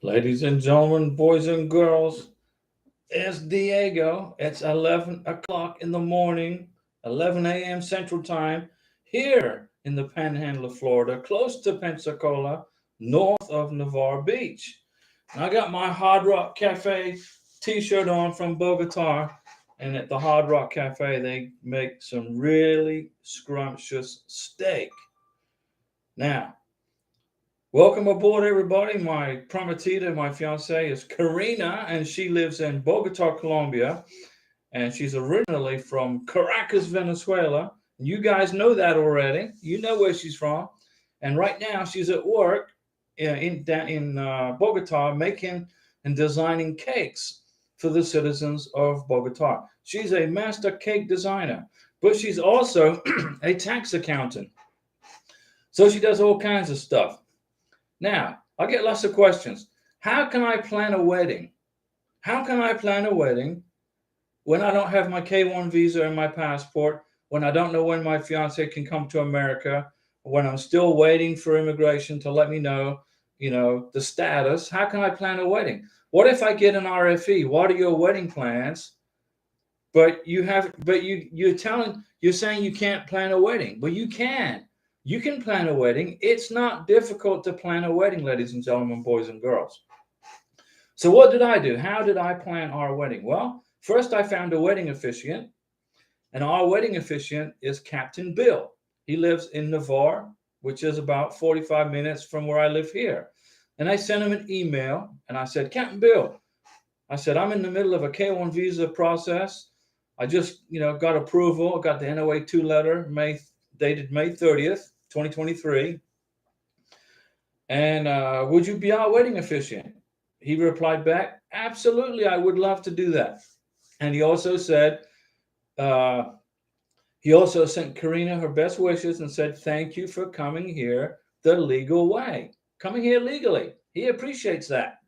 Ladies and gentlemen, boys and girls, it's Diego. It's 11 o'clock in the morning, 11 a.m. Central Time, here in the Panhandle of Florida, close to Pensacola, north of Navarre Beach. And I got my Hard Rock Cafe t-shirt on from Bogota, and at the Hard Rock Cafe, they make some really scrumptious steak. Now, welcome aboard, everybody. My prometida, my fiance, is Karina, and she lives in Bogota, Colombia. And she's originally from Caracas, Venezuela. You guys know that already. You know where she's from. And right now, she's at work in Bogota making and designing cakes for the citizens of Bogota. She's a master cake designer, but she's also a tax accountant. So she does all kinds of stuff. Now, I get lots of questions. How can I plan a wedding? How can I plan a wedding when I don't have my K1 visa and my passport, when I don't know when my fiance can come to America, when I'm still waiting for immigration to let me know, the status? How can I plan a wedding? What if I get an RFE? What are your wedding plans? You're saying you can't plan a wedding. Well, you can. You can plan a wedding. It's not difficult to plan a wedding, ladies and gentlemen, boys and girls. So what did I do? How did I plan our wedding? Well, first I found a wedding officiant, and our wedding officiant is Captain Bill. He lives in Navarre, which is about 45 minutes from where I live here. And I sent him an email, and I said, Captain Bill, I said, I'm in the middle of a K1 visa process. I just, got approval. Got the NOA2 letter, dated May 30th, 2023. And would you be our wedding officiant? He replied back, absolutely, I would love to do that. And uh, he also sent Karina her best wishes and said, thank you for coming here the legal way, coming here legally. He appreciates that.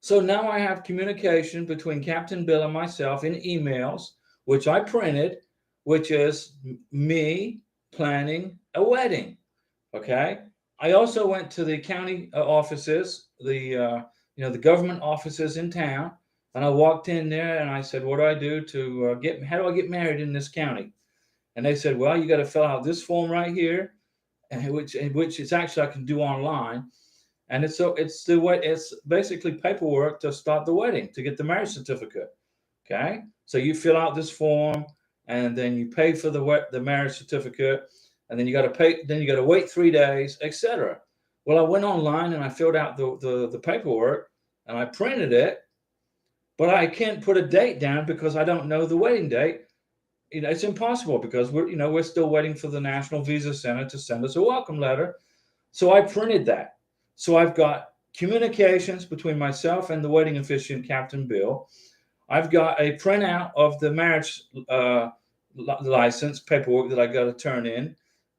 So now I have communication between Captain Bill and myself in emails, which I printed, which is me planning a wedding. Okay. I also went to the county offices, the government offices in town, and I walked in there and I said, "What do I do to How do I get married in this county?" And they said, "Well, you got to fill out this form right here, and which is actually I can do online, and it's basically paperwork to start the wedding to get the marriage certificate." Okay, so you fill out this form, and then you pay for the marriage certificate, and then you got to pay. Then you got to wait 3 days, etc. Well, I went online and I filled out the paperwork, and I printed it, but I can't put a date down because I don't know the wedding date. It's impossible because we're still waiting for the National Visa Center to send us a welcome letter. So I printed that. So I've got communications between myself and the wedding officiant, Captain Bill. I've got a printout of the marriage license paperwork that I got to turn in,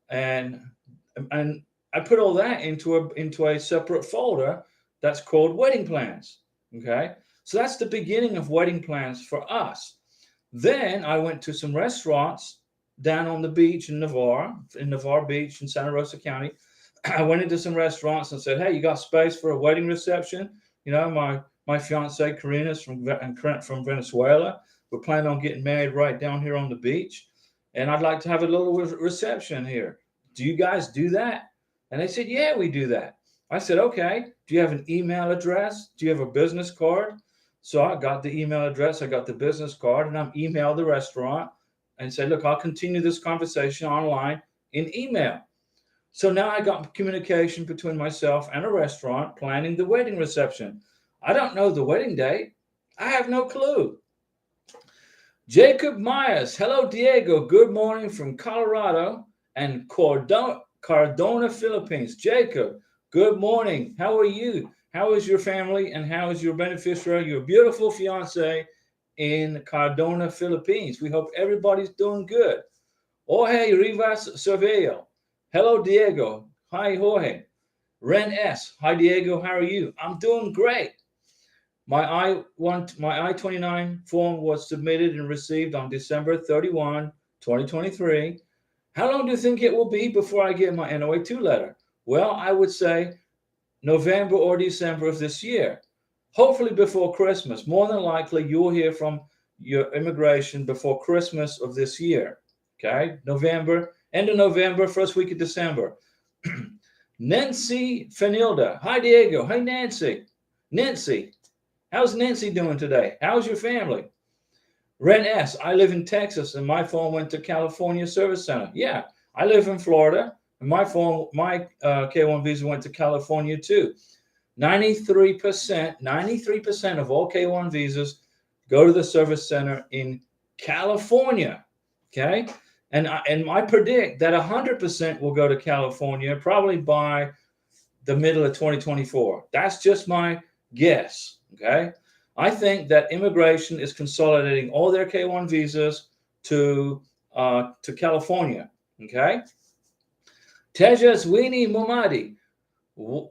and and I put all that into a separate folder that's called wedding plans. Okay, so that's the beginning of wedding plans for us. Then I went to some restaurants down on the beach in Navarre Beach in Santa Rosa County. I went into some restaurants and said, "Hey, you got space for a wedding reception?" My fiance Karina's from Venezuela. We're planning on getting married right down here on the beach, and I'd like to have a little reception here. Do you guys do that? And they said, "Yeah, we do that." I said, "Okay. Do you have an email address? Do you have a business card?" So I got the email address, I got the business card, and I emailed the restaurant and said, "Look, I'll continue this conversation online in email." So now I got communication between myself and a restaurant planning the wedding reception. I don't know the wedding date. I have no clue. Jacob Myers, hello Diego. Good morning from Colorado and Cardona, Philippines. Jacob, good morning. How are you? How is your family and how is your beneficiary, your beautiful fiance in Cardona, Philippines? We hope everybody's doing good. Jorge Rivas Cervello. Hello, Diego. Hi, Jorge. Ren S. Hi, Diego. How are you? I'm doing great. My I-29 form was submitted and received on December 31, 2023. How long do you think it will be before I get my NOA2 letter? Well, I would say November or December of this year. Hopefully before Christmas. More than likely, you'll hear from your immigration before Christmas of this year. Okay, November, end of November, first week of December. Nancy Fenilda. Hi, Diego. Hey, Nancy. Nancy, how's Nancy doing today? How's your family? Ren S. I live in Texas, and my phone went to California Service Center. Yeah, I live in Florida, and my K1 visa went to California too. 93% of all K1 visas go to the service center in California. Okay, and I predict that 100% will go to California probably by the middle of 2024. That's just my guess. Okay, I think that immigration is consolidating all their K1 visas to California. Okay, Tejaswini Mumadi.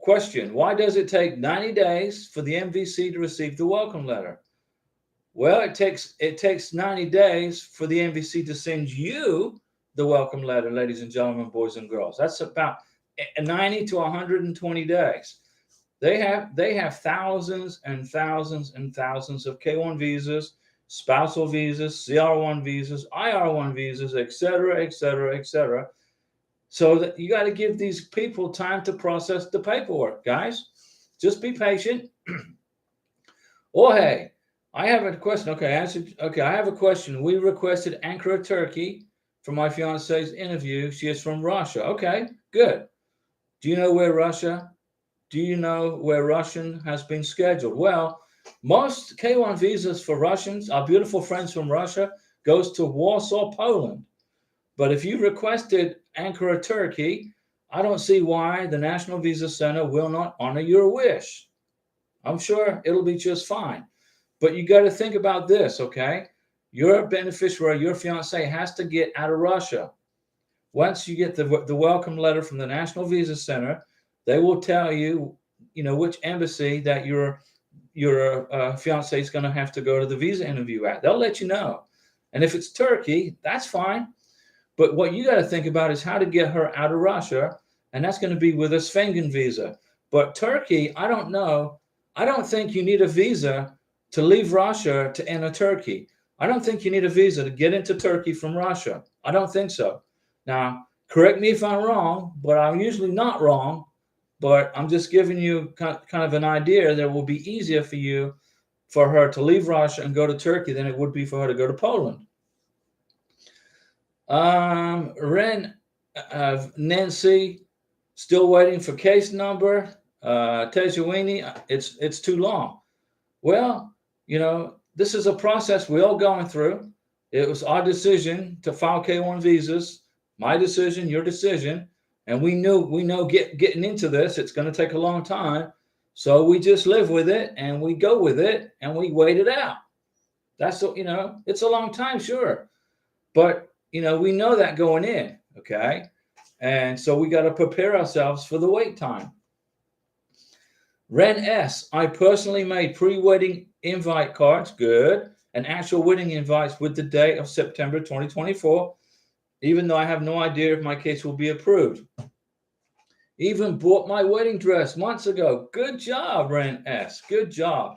Question: why does it take 90 days for the MVC to receive the welcome letter? Well, it takes 90 days for the MVC to send you the welcome letter, ladies and gentlemen, boys and girls. That's about 90 to 120 days. They have thousands and thousands and thousands of K1 visas, spousal visas, CR1 visas, IR1 visas, etc., etc., etc. So that you got to give these people time to process the paperwork, guys. Just be patient. Oh, hey, I have a question. Okay, I have a question. We requested Ankara, Turkey for my fiance's interview. She is from Russia. Okay, good. Do you know where Russian has been scheduled? Well, most K1 visas for Russians, our beautiful friends from Russia, goes to Warsaw, Poland. But if you requested Ankara, Turkey, I don't see why the National Visa Center will not honor your wish. I'm sure it'll be just fine. But you got to think about this, okay? Your beneficiary, your fiance, has to get out of Russia. Once you get the welcome letter from the National Visa Center, they will tell you, which embassy that your fiance is going to have to go to the visa interview at. They'll let you know. And if it's Turkey, that's fine. But what you got to think about is how to get her out of Russia, and that's going to be with a Schengen visa. But Turkey, I don't know. I don't think you need a visa to leave Russia to enter Turkey. I don't think you need a visa to get into Turkey from Russia. I don't think so. Now, correct me if I'm wrong, but I'm usually not wrong. But I'm just giving you kind of an idea that it will be easier for her to leave Russia and go to Turkey than it would be for her to go to Poland. Nancy, still waiting for case number. Tejawini, it's too long. Well, this is a process we're all going through. It was our decision to file K1 visas, my decision, your decision, and we know getting into this, it's going to take a long time. So we just live with it and we go with it and we wait it out. That's it's a long time, sure, but we know that going in, okay? And so we got to prepare ourselves for the wait time. Ren S. I personally made pre-wedding invite cards, good, and actual wedding invites with the date of September 2024, even though I have no idea if my case will be approved. Even bought my wedding dress months ago. Good job, Ren S. Good job.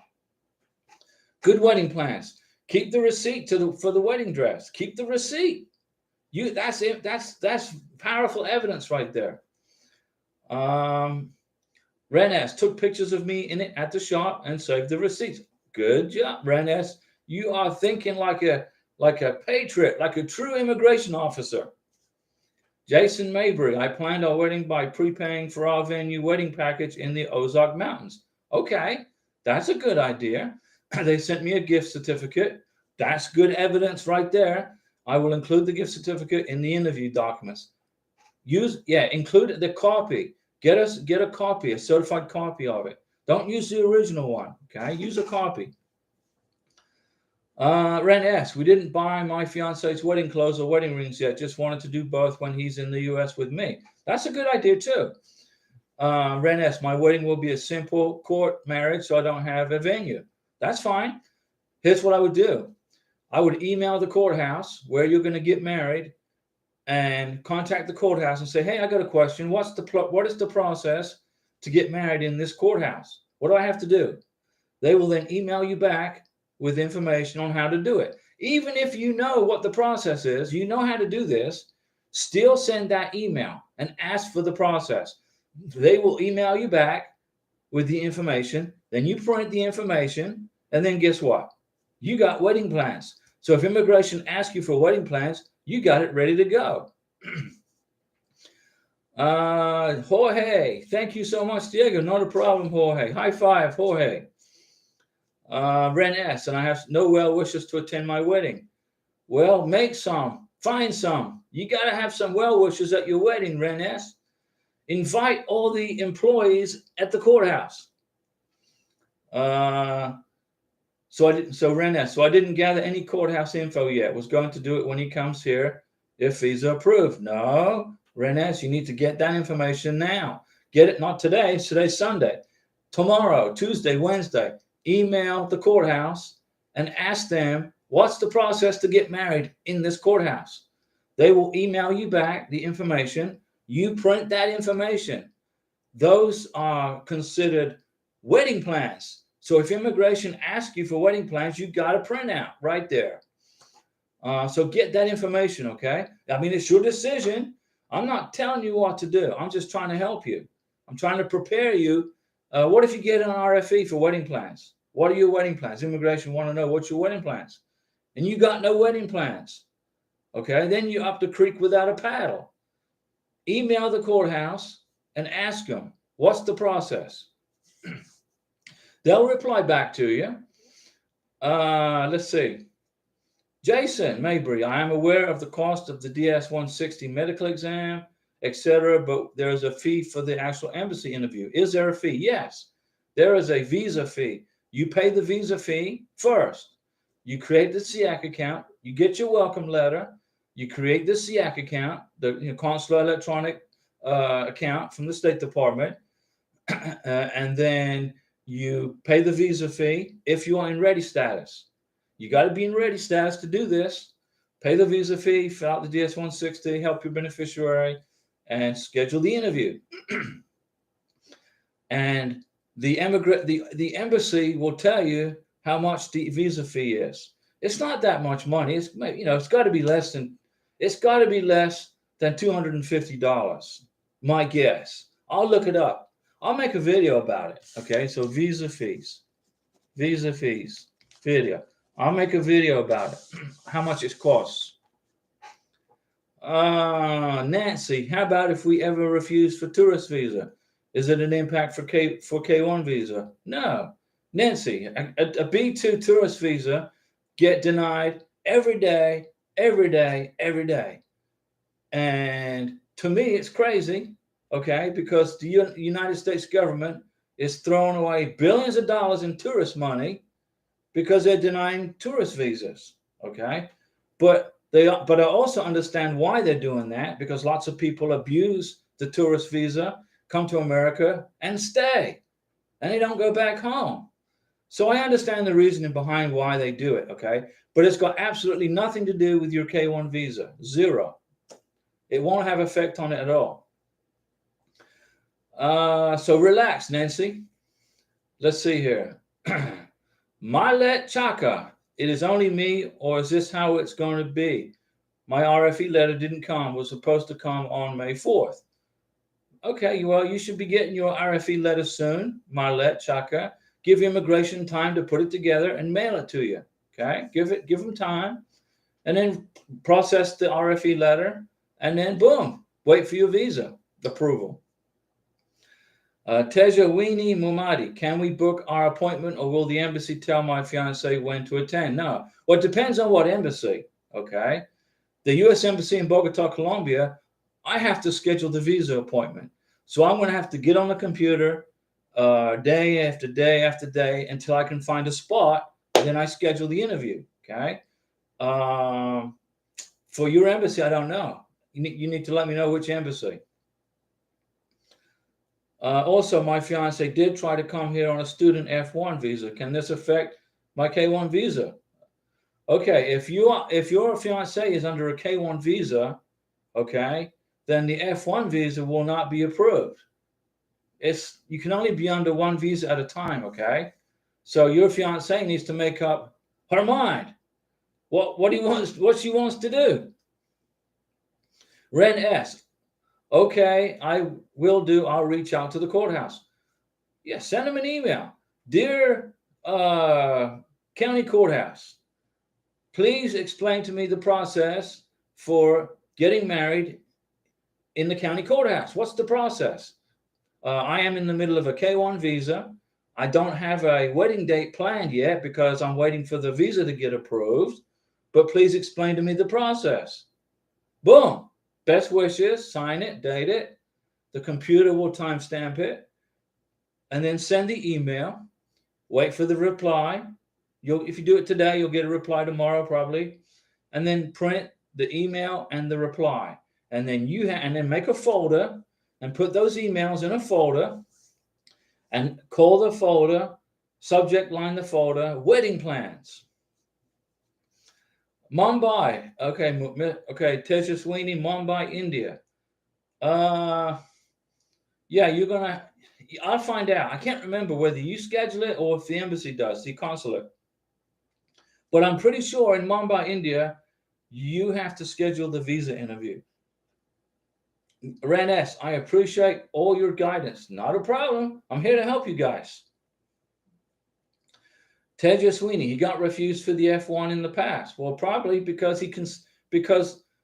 Good wedding plans. Keep the receipt for the wedding dress. Keep the receipt. That's it. That's powerful evidence right there. Ren S. Took pictures of me in it at the shop and saved the receipts. Good job, Ren S. You are thinking like a patriot, like a true immigration officer. Jason Mabry, I planned our wedding by prepaying for our venue wedding package in the Ozark Mountains. Okay, that's a good idea. They sent me a gift certificate. That's good evidence right there. I will include the gift certificate in the interview documents. Include the copy. Get a copy, a certified copy of it. Don't use the original one, okay? Use a copy. Ren S. We didn't buy my fiance's wedding clothes or wedding rings yet. Just wanted to do both when he's in the U.S. with me. That's a good idea too. Ren S. My wedding will be a simple court marriage, so I don't have a venue. That's fine. Here's what I would do. I would email the courthouse where you're going to get married and contact the courthouse and say, hey, I got a question. What is the process to get married in this courthouse. What do I have to do? They will then email you back with information on how to do it. Even if you know what the process is, you know how to do this, still send that email and ask for the process. They will email you back with the information. Then you print the information, and then guess what? You got wedding plans. So if immigration asks you for wedding plans, you got it ready to go. Jorge, thank you so much, Diego. Not a problem, Jorge. High five, Jorge. Ren S, and I have no well wishes to attend my wedding. Well, make some, find some. You got to have some well wishes at your wedding, Ren S. Invite all the employees at the courthouse. So Ren S, so I didn't gather any courthouse info yet. Was going to do it when he comes here if visa approved. No, Ren S, you need to get that information now. Get it, not today. Today's Sunday. Tomorrow, Tuesday, Wednesday. Email the courthouse and ask them, what's the process to get married in this courthouse? They will email you back the information. You print that information. Those are considered wedding plans. So if immigration asks you for wedding plans, you got to print out right there. So get that information, okay? I mean, it's your decision. I'm not telling you what to do. I'm just trying to help you. I'm trying to prepare you. What if you get an RFE for wedding plans? What are your wedding plans? Immigration want to know what's your wedding plans. And you got no wedding plans. Okay, then you're up the creek without a paddle. Email the courthouse and ask them, what's the process? They'll reply back to you. Let's see. Jason Mabry, I am aware of the cost of the DS-160 medical exam, etc., but there is a fee for the actual embassy interview. Is there a fee? Yes, there is a visa fee. You pay the visa fee first. You create the SIAC account. You get your welcome letter. You create the SIAC account, the consular electronic account from the State Department, and then you pay the visa fee if you are in ready status. You got to be in ready status to do this. Pay the visa fee, fill out the DS-160, help your beneficiary, and schedule the interview. And the embassy will tell you how much the visa fee is. It's not that much money. It's got to be less than $250. My guess. I'll look it up. I'll make a video about it. Okay, so visa fees, video. I'll make a video about it. How much it costs. Nancy, how about if we ever refuse for tourist visa? Is it an impact for K1 visa? No. Nancy, a B2 tourist visa get denied every day. And to me, it's crazy, okay, because the United States government is throwing away billions of dollars in tourist money because they're denying tourist visas, okay? But I also understand why they're doing that, because lots of people abuse the tourist visa, come to America and stay, and they don't go back home. So I understand the reasoning behind why they do it, okay? But it's got absolutely nothing to do with your K1 visa, zero. It won't have effect on it at all. So relax, Nancy. Let's see here. Milet Chaka, it is only me, or is this how it's going to be? My RFE letter didn't come, was supposed to come on May 4th. Okay, well, you should be getting your RFE letter soon, Milet Chaka. Give immigration time to put it together and mail it to you. Okay, give them time, and then process the RFE letter, and then boom, wait for your visa approval. Teja Weenie Mumadi, can we book our appointment, or will the embassy tell my fiance when to attend? No, well, it depends on what embassy. Okay, the U.S. Embassy in Bogota, Colombia, I have to schedule the visa appointment, so I'm going to have to get on the computer day after day after day until I can find a spot, and then I schedule the interview. Okay, for your embassy, I don't know. You need to let me know which embassy. Also, my fiance did try to come here on a student F1 visa. Can this affect my K1 visa? Okay, if your fiance is under a K1 visa, okay, then the F1 visa will not be approved. You can only be under one visa at a time, okay? So your fiance needs to make up her mind. What she wants to do. Ren S. Okay, I will do. I'll reach out to the courthouse. Yeah, send them an email. Dear county courthouse, please explain to me the process for getting married in the county courthouse. What's the process? I am in the middle of a K-1 visa. I don't have a wedding date planned yet because I'm waiting for the visa to get approved. But please explain to me the process. Boom. Best wishes. Sign it. Date it. The computer will timestamp it. And then send the email. Wait for the reply. If you do it today, you'll get a reply tomorrow probably. And then print the email and the reply. And then make a folder and put those emails in a folder and call the folder, subject line the folder, wedding plans. Mumbai. Okay, Tejaswini, Mumbai, India. Yeah, I'll find out. I can't remember whether you schedule it or if the embassy does, the consulate. But I'm pretty sure in Mumbai, India, you have to schedule the visa interview. Ren S., I appreciate all your guidance. Not a problem. I'm here to help you guys. Tejaswini, he got refused for the F1 in the past. Well, probably because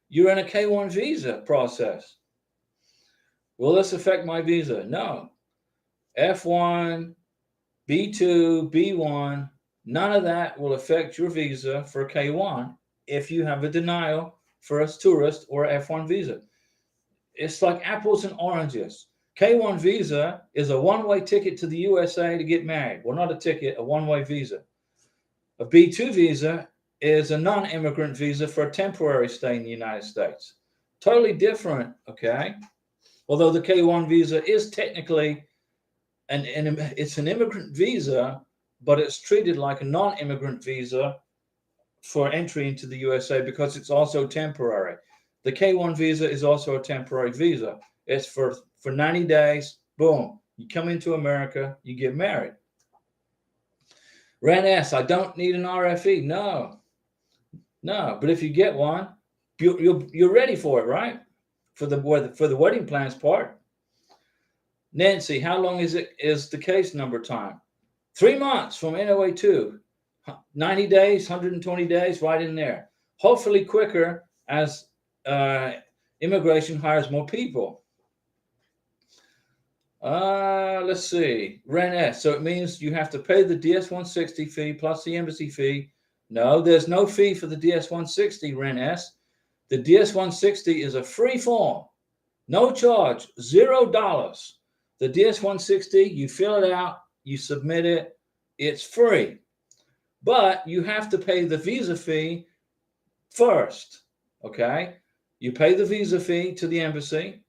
you're in a K-1 visa process. Will this affect my visa? No. F1, B2, B1, none of that will affect your visa for K1 if you have a denial for a tourist or F1 visa. It's like apples and oranges. K1 visa is a one-way ticket to the USA to get married. Well, not a ticket, a one-way visa. A B2 visa is a non-immigrant visa for a temporary stay in the United States. Totally different, okay? Although the K1 visa is technically it's an immigrant visa, but it's treated like a non-immigrant visa for entry into the USA because it's also temporary. The K1 visa is also a temporary visa. It's for 90 days. Boom. You come into America, you get married. Ren S., I don't need an RFE. No. But if you get one, you're ready for it, right? For the wedding plans part. Nancy, how long is the case number time? 3 months from NOA 2. 90 days, 120 days, right in there. Hopefully quicker as immigration hires more people. Let's see. Ren S. So it means you have to pay the DS-160 fee plus the embassy fee. No, there's no fee for the DS-160, Ren S. The DS-160 is a free form. No charge, $0. The DS-160, you fill it out, you submit it, it's free. But you have to pay the visa fee first, okay? You pay the visa fee to the embassy,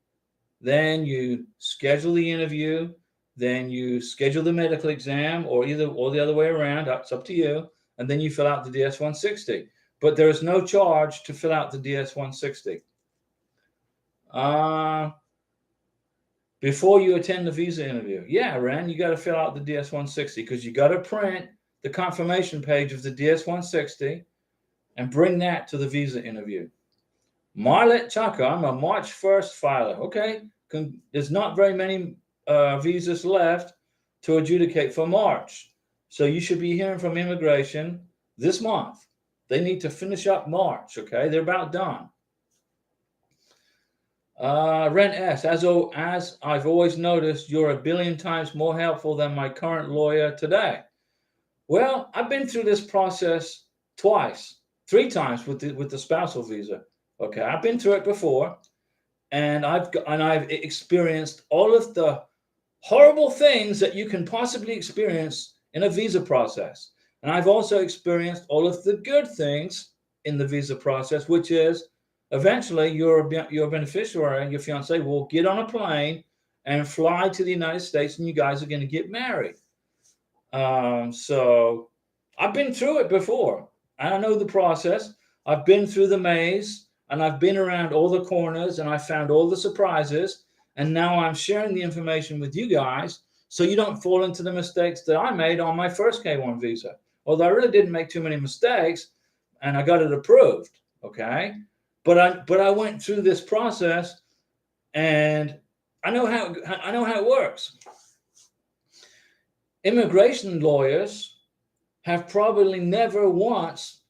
then you schedule the interview, then you schedule the medical exam, or the other way around, it's up to you, and then you fill out the DS-160. But there is no charge to fill out the DS-160. Before you attend the visa interview. Yeah, Ren, you got to fill out the DS-160 because you got to print the confirmation page of the DS-160 and bring that to the visa interview. Marlet Chaka, I'm a March 1st filer. Okay, there's not very many visas left to adjudicate for March. So you should be hearing from immigration this month. They need to finish up March, okay? They're about done. Ren S., as I've always noticed, you're a billion times more helpful than my current lawyer today. Well, I've been through this process three times with the spousal visa. Okay, I've been through it before, and I've experienced all of the horrible things that you can possibly experience in a visa process. And I've also experienced all of the good things in the visa process, which is eventually your beneficiary and your fiance will get on a plane and fly to the United States, and you guys are going to get married. So I've been through it before. I know the process. I've been through the maze, and I've been around all the corners, and I found all the surprises, And now I'm sharing the information with you guys so you don't fall into the mistakes that I made on my first K1 visa. Although I really didn't make too many mistakes and I got it approved, okay? But I went through this process and I know how it works. Immigration lawyers have probably never once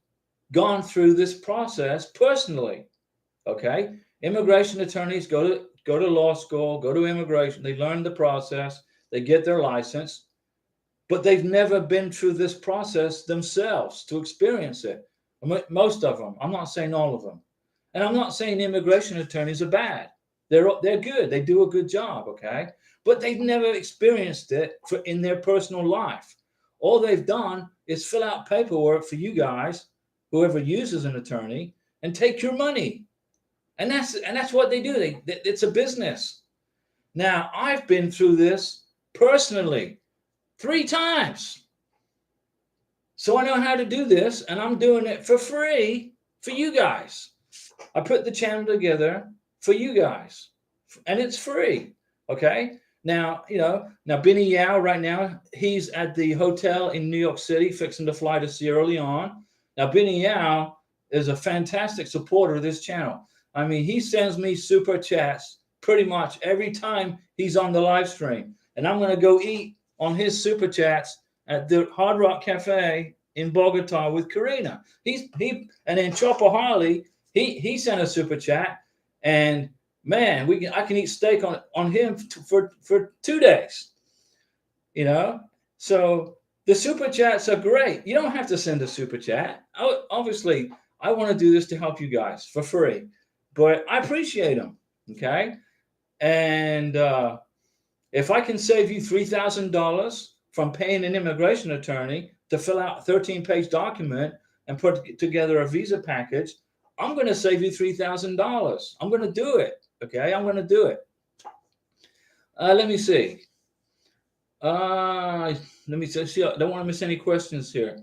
gone through this process personally, okay? Immigration attorneys go to law school, go to immigration, they learn the process, they get their license, but they've never been through this process themselves to experience it. Most of them. I'm not saying all of them. And I'm not saying immigration attorneys are bad. They're good. They do a good job, okay? But they've never experienced it in their personal life. All they've done is fill out paperwork for you guys, whoever uses an attorney, and take your money. And that's what they do. It's a business. Now, I've been through this personally 3 times. So I know how to do this, and I'm doing it for free for you guys. I put the channel together for you guys, and it's free, okay? Now, Benny Yao right now, he's at the hotel in New York City fixing to fly to Sierra Leone. Now, Benny Yao is a fantastic supporter of this channel. I mean, he sends me super chats pretty much every time he's on the live stream. And I'm going to go eat on his super chats at the Hard Rock Cafe in Bogota with Karina. And then Chopper Harley, he sent a super chat, and man, I can eat steak on him for 2 days. So the super chats are great. You don't have to send a super chat. Obviously, I want to do this to help you guys for free, but I appreciate them. Okay, and if I can save you $3,000 from paying an immigration attorney to fill out a 13-page document and put together a visa package, I'm going to save you $3,000. I'm going to do it. Okay, I'm going to do it. Let me see. I don't want to miss any questions here.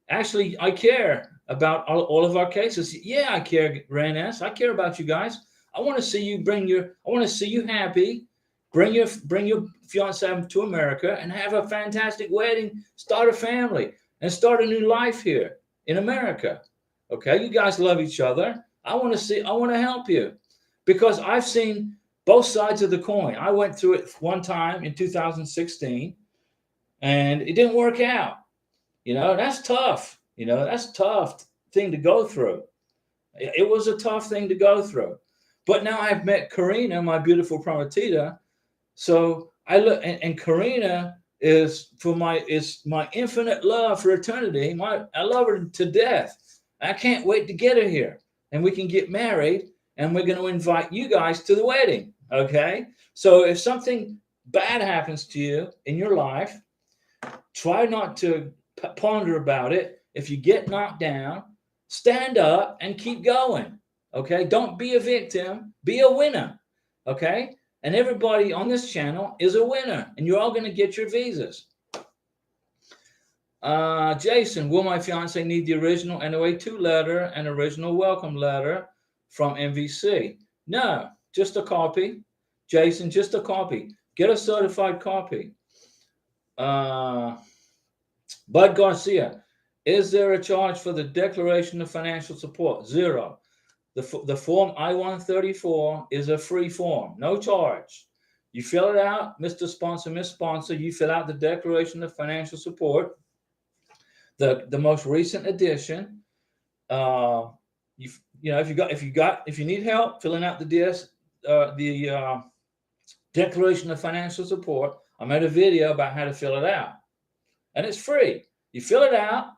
Actually, I care about all of our cases. Yeah, I care, Ran S. I care about you guys. I want to see you I want to see you happy. Bring your fiance to America and have a fantastic wedding, start a family, and start a new life here in America. Okay, you guys love each other. I want to help you because I've seen both sides of the coin. I went through it one time in 2016 and it didn't work out. That's tough. That's a tough thing to go through. It was a tough thing to go through. But now I've met Karina, my beautiful prometida. So I look, and Karina is my infinite love for eternity. I love her to death. I can't wait to get her here, and we can get married, and we're going to invite you guys to the wedding. Okay. So if something bad happens to you in your life, try not to ponder about it. If you get knocked down, stand up and keep going. Okay. Don't be a victim. Be a winner. Okay. And everybody on this channel is a winner, and you're all going to get your visas. Jason, will my fiance need the original NOA2 letter and original welcome letter from MVC? No, just a copy. Jason, just a copy. Get a certified copy. Bud Garcia, is there a charge for the declaration of financial support? Zero. The form I-134 is a free form, no charge. You fill it out, Mr. Sponsor, Miss Sponsor. You fill out the declaration of financial support, the most recent edition. If you need help filling out the declaration of financial support, I made a video about how to fill it out, and it's free. You fill it out.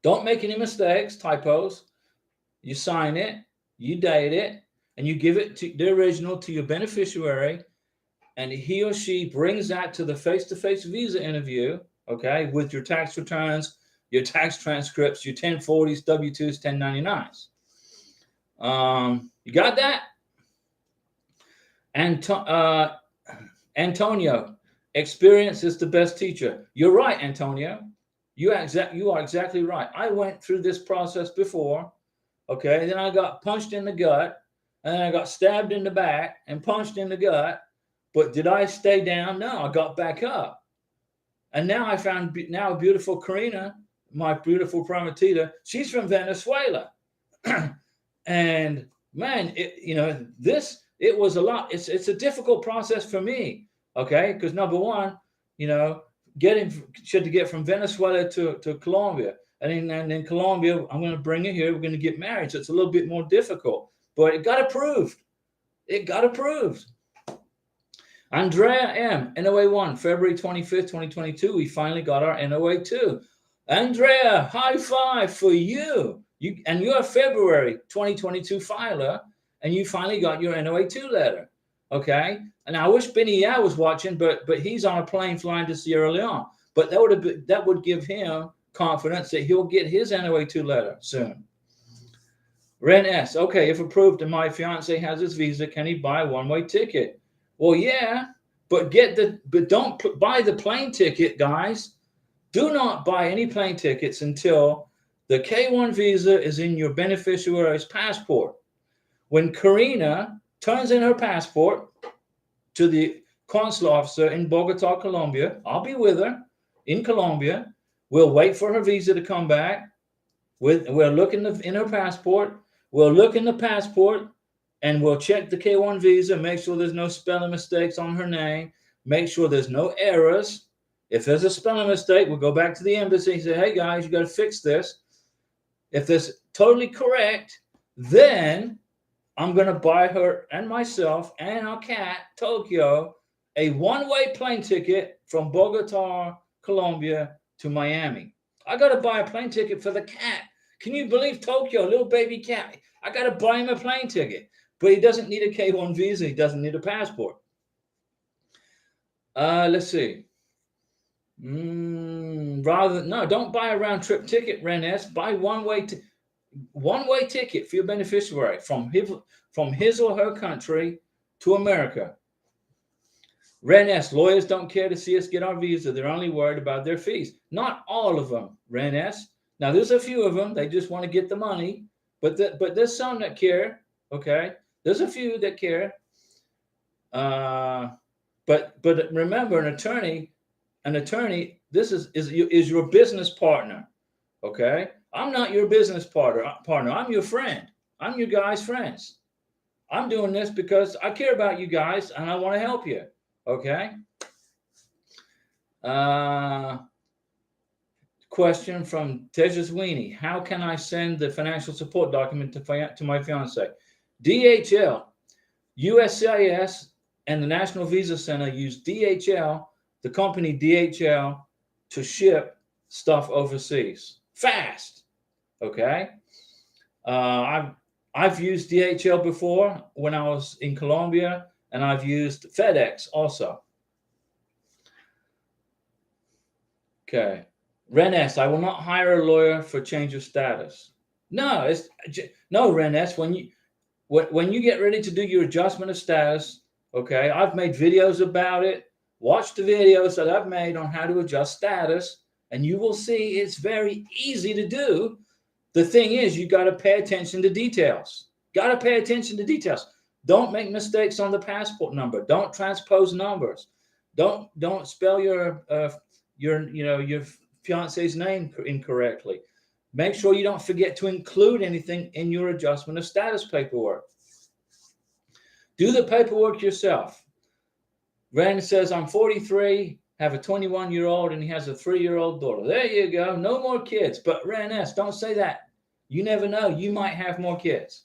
Don't make any mistakes, typos. You sign it, you date it, and you give it to the original to your beneficiary, and he or she brings that to the face-to-face visa interview, okay, with your tax returns, your tax transcripts, your 1040s, W-2s, 1099s. You got that? And Antonio, experience is the best teacher. You're right, Antonio. You are exactly right. I went through this process before. Okay, then I got punched in the gut, and I got stabbed in the back and punched in the gut. But did I stay down? No, I got back up. And now I found now beautiful Karina, my beautiful Prometida. She's from Venezuela. And man, it was a lot. It's a difficult process for me. Okay. Because number one, to get from Venezuela to Colombia. And in Colombia, I'm going to bring her here. We're going to get married. So it's a little bit more difficult, but it got approved. Andrea M, NOA 1, February 25th, 2022. We finally got our NOA 2. Andrea, high five for you. You're a February 2022 filer, and you finally got your NOA 2 letter. Okay. And I wish Benny Yao was watching, but he's on a plane flying to Sierra Leone. But that would give him confidence that he'll get his NOA 2 letter soon. Ren S, okay, if approved and my fiance has his visa, can he buy a one-way ticket? Well, yeah, but don't buy the plane ticket, guys. Do not buy any plane tickets until the K1 visa is in your beneficiary's passport. When Karina turns in her passport to the consular officer in Bogota, Colombia, I'll be with her in Colombia. We'll wait for her visa to come back. We'll look in her passport. We'll look in the passport. And we'll check the K1 visa, make sure there's no spelling mistakes on her name, make sure there's no errors. If there's a spelling mistake, we'll go back to the embassy and say, hey, guys, you got to fix this. If this is totally correct, then I'm going to buy her and myself and our cat, Tokyo, a one-way plane ticket from Bogota, Colombia to Miami. I got to buy a plane ticket for the cat. Can you believe Tokyo, little baby cat? I got to buy him a plane ticket. But he doesn't need a K1 visa. He doesn't need a passport. Let's see. Don't buy a round trip ticket, Ren S. Buy one-way ticket for your beneficiary from his or her country to America. Ren S, lawyers don't care to see us get our visa. They're only worried about their fees. Not all of them, Ren S. Now, there's a few of them. They just want to get the money. But there's some that care, okay? There's a few that care. But remember, an attorney, this is your business partner, okay? I'm not your business partner. I'm your friend. I'm your guys' friends. I'm doing this because I care about you guys and I want to help you, okay? Question from Tejaswini. How can I send the financial support document to my fiance? DHL, USCIS, and the National Visa Center use DHL, the company DHL, to ship stuff overseas fast. Okay. I've used DHL before when I was in Colombia, and I've used FedEx also. Okay. Ren S, I will not hire a lawyer for change of status. No, Ren S, when you get ready to do your adjustment of status, okay, I've made videos about it. Watch the videos that I've made on how to adjust status, and you will see it's very easy to do. The thing is, you got to pay attention to details. Don't make mistakes on the passport number. Don't transpose numbers. Don't spell your fiance's name incorrectly. Make sure you don't forget to include anything in your adjustment of status paperwork. Do the paperwork yourself. Ren says, I'm 43, have a 21-year-old, and he has a 3-year-old daughter. There you go. No more kids. But Ren S, don't say that. You never know. You might have more kids.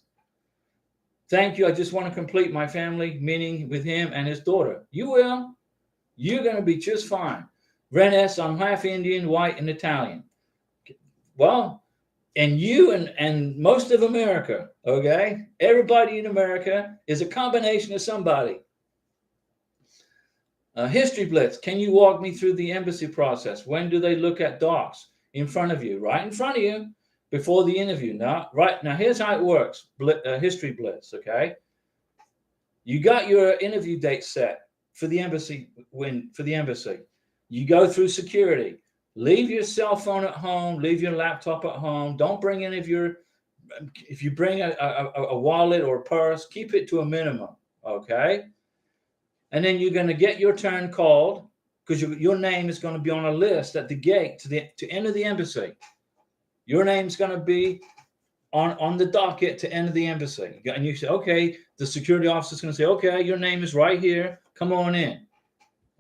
Thank you. I just want to complete my family meeting with him and his daughter. You will. You're going to be just fine. Ren S, I'm half Indian, white, and Italian. Well, and you and most of America, okay? Everybody in America is a combination of somebody. History Blitz, can you walk me through the embassy process? When do they look at docs? In front of you, right in front of you, before the interview. Now, here's how it works. History Blitz, okay? You got your interview date set for the embassy. You go through security. Leave your cell phone at home. Leave your laptop at home. Don't bring any of your if you bring a wallet or a purse, keep it to a minimum, okay? And then you're going to get your turn called because your name is going to be on a list at the gate to enter the embassy. Your name's going to be on the docket to enter the embassy. And you say, okay, the security officer's going to say, okay, your name is right here. Come on in.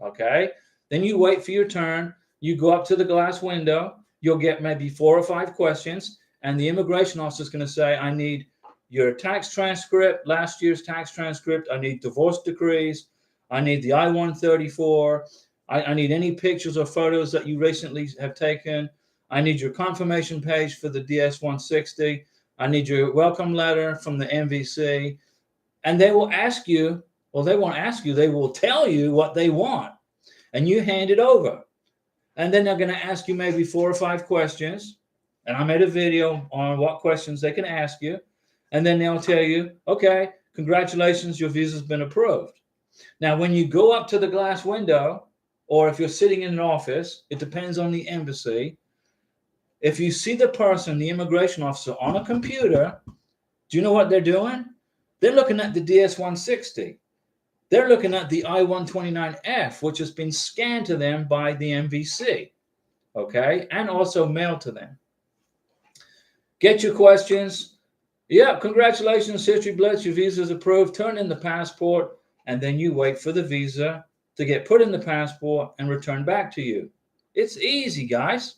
Okay. Then you wait for your turn. You go up to the glass window. You'll get maybe 4 or 5 questions. And the immigration officer is going to say, I need your tax transcript, last year's tax transcript. I need divorce decrees. I need the I-134. I need any pictures or photos that you recently have taken. I need your confirmation page for the DS-160. I need your welcome letter from the MVC. And they will ask you, well, they won't ask you, they will tell you what they want. And you hand it over. And then they're going to ask you maybe 4 or 5 questions. And I made a video on what questions they can ask you. And then they'll tell you, okay, congratulations, your visa's been approved. Now, when you go up to the glass window, or if you're sitting in an office, it depends on the embassy. If you see the person, the immigration officer, on a computer, do you know what they're doing? They're looking at the DS-160. They're looking at the I-129F, which has been scanned to them by the MVC, okay, and also mailed to them. Get your questions. Yeah, congratulations, History Blitz, your visa is approved. Turn in the passport, and then you wait for the visa to get put in the passport and returned back to you. It's easy, guys.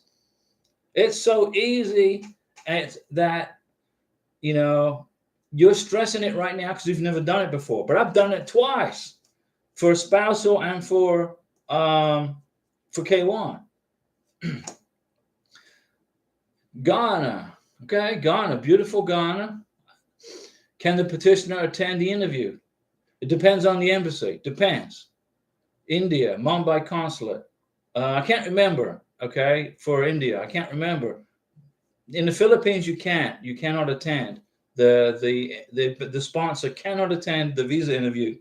It's so easy that, you know, you're stressing it right now because you've never done it before. But I've done it twice for spousal and for K1. Ghana. Okay, Ghana, beautiful Ghana. Can the petitioner attend the interview? It depends on the embassy. Depends. India, Mumbai consulate. I can't remember. Okay, for India, I can't remember. In the Philippines, you can't. You cannot attend. The sponsor cannot attend the visa interview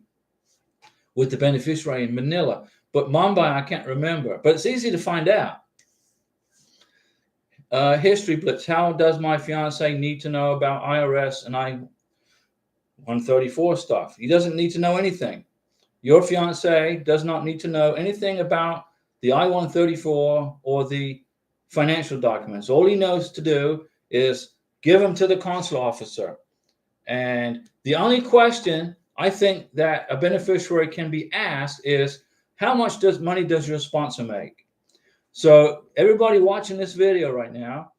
with the beneficiary in Manila. But Mumbai, I can't remember. But it's easy to find out. History Blitz. How does my fiance need to know about IRS and I-134 stuff? He doesn't need to know anything. Your fiance does not need to know anything about the I-134 or the financial documents. All he knows to do is give them to the consular officer. And the only question I think that a beneficiary can be asked is, how much money does your sponsor make? So everybody watching this video right now,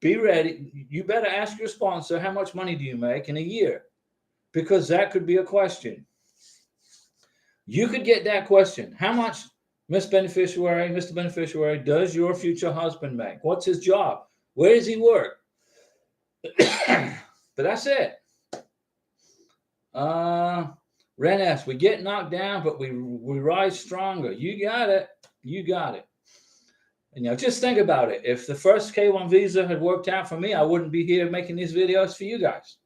be ready. You better ask your sponsor, how much money do you make in a year? Because that could be a question. You could get that question. How much, Mr. Beneficiary, does your future husband make? What's his job? Where does he work? But that's it. Renes, we get knocked down, but we rise stronger. You got it. You got it. And, just think about it. If the first K1 visa had worked out for me, I wouldn't be here making these videos for you guys.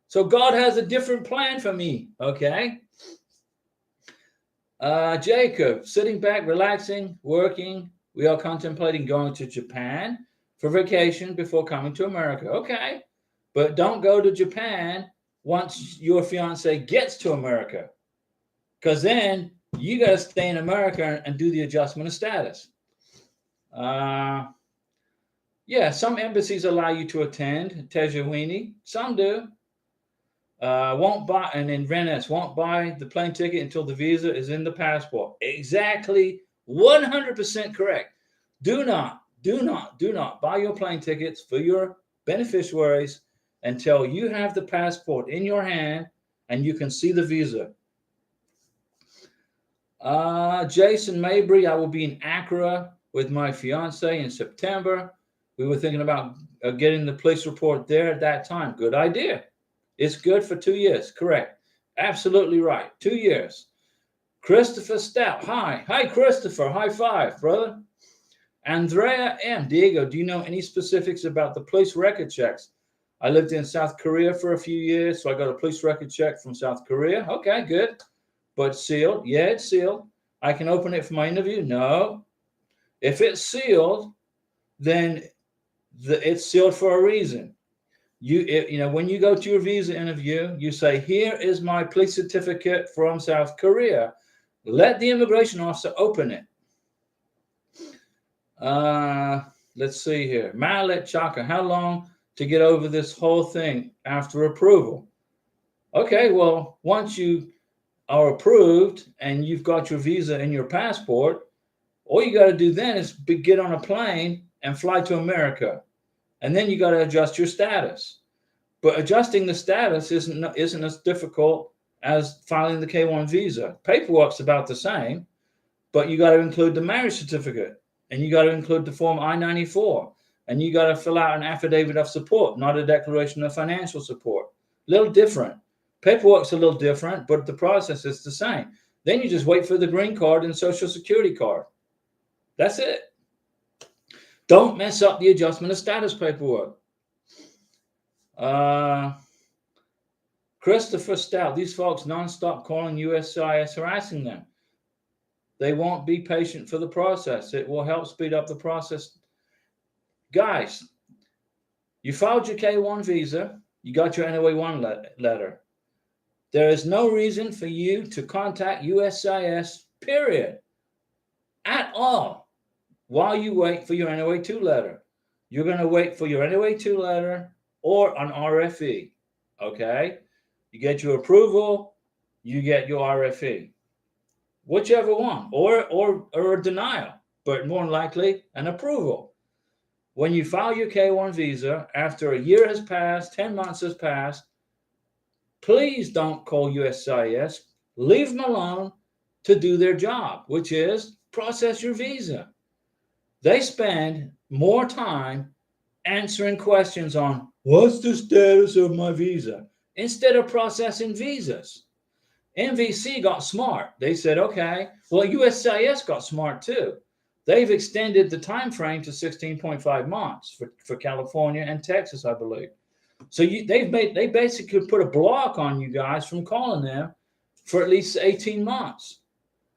So God has a different plan for me, okay? Jacob, sitting back, relaxing, working. We are contemplating going to Japan for vacation before coming to America. Okay, but don't go to Japan once your fiance gets to America, because then you got to stay in America and do the adjustment of status. Yeah, some embassies allow you to attend, Tejawini. Some do. Won't buy, and then Renes won't buy the plane ticket until the visa is in the passport. Exactly, 100% correct. Do not buy your plane tickets for your beneficiaries until you have the passport in your hand and you can see the visa. Jason Mabry, I will be in Accra with my fiance in September. We were thinking about getting the police report there at that time. Good idea. It's good for 2 years. Correct. Absolutely right. 2 years. Christopher Stout. Hi. Hi, Christopher. High five, brother. Andrea M. Diego, do you know any specifics about the police record checks? I lived in South Korea for a few years, so I got a police record check from South Korea. Okay, good. But sealed? Yeah, it's sealed. I can open it for my interview? No. If it's sealed, then it's sealed for a reason. When you go to your visa interview, you say, here is my police certificate from South Korea. Let the immigration officer open it. Let's see here. Malet Chaka, how long to get over this whole thing after approval? Okay, well, once you are approved and you've got your visa and your passport, all you got to do then is get on a plane and fly to America. And then you got to adjust your status. But adjusting the status isn't as difficult as filing the K-1 visa. Paperwork's about the same, but you got to include the marriage certificate, and you got to include the form I-94, and you got to fill out an affidavit of support, not a declaration of financial support. A little different. Paperwork's a little different, but the process is the same. Then you just wait for the green card and social security card. That's it. Don't mess up the adjustment of status paperwork. Christopher Stout, these folks nonstop calling USCIS, harassing them. They won't be patient for the process. It will help speed up the process. Guys, you filed your K-1 visa. You got your NOA-1 letter. There is no reason for you to contact USCIS, period, at all, while you wait for your NOA-2 letter. You're going to wait for your NOA-2 letter or an RFE, okay? You get your approval, you get your RFE. Whichever one, or a denial, but more likely an approval. When you file your K-1 visa, after a year has passed, 10 months has passed, please don't call USCIS. Leave them alone to do their job, which is process your visa. They spend more time answering questions on what's the status of my visa instead of processing visas. NVC got smart. They said, okay, well, USCIS got smart too. They've extended the time frame to 16.5 months for California and Texas, I believe. So they basically put a block on you guys from calling them for at least 18 months.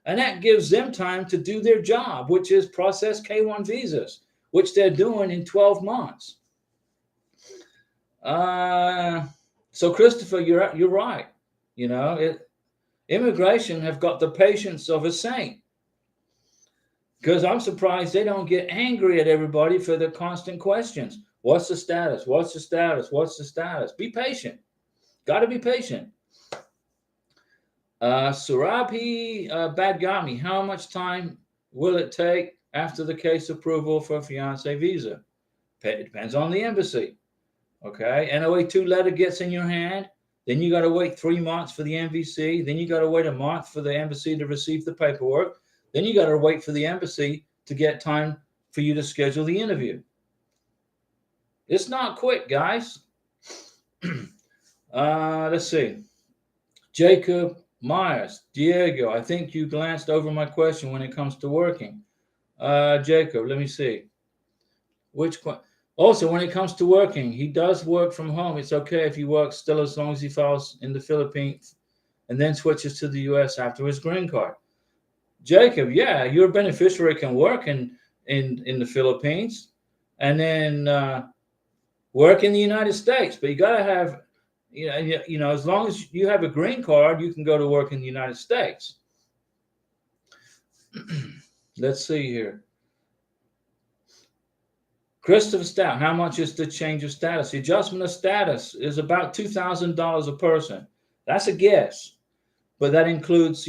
And that gives them time to do their job, which is process K-1 visas, which they're doing in 12 months. So Christopher, you're right. Immigration have got the patience of a saint, because I'm surprised they don't get angry at everybody for the constant questions. What's the status? What's the status? What's the status? Be patient. Got to be patient. Surabhi Badgami, how much time will it take after the case approval for a fiancé visa? It depends on the embassy. Okay, NOA-2 letter gets in your hand. Then you got to wait 3 months for the MVC. Then you got to wait a month for the embassy to receive the paperwork. Then you got to wait for the embassy to get time for you to schedule the interview. It's not quick, guys. Let's see. Jacob Myers, Diego, I think you glanced over my question when it comes to working. Jacob, let me see. Also, when it comes to working, he does work from home. It's okay if he works still, as long as he files in the Philippines and then switches to the U.S. after his green card. Jacob, yeah, your beneficiary can work in the Philippines and then work in the United States. But you got to have, as long as you have a green card, you can go to work in the United States. Let's see here. Christopher Stout, how much is the change of status? The adjustment of status is about $2,000 a person. That's a guess, but that includes,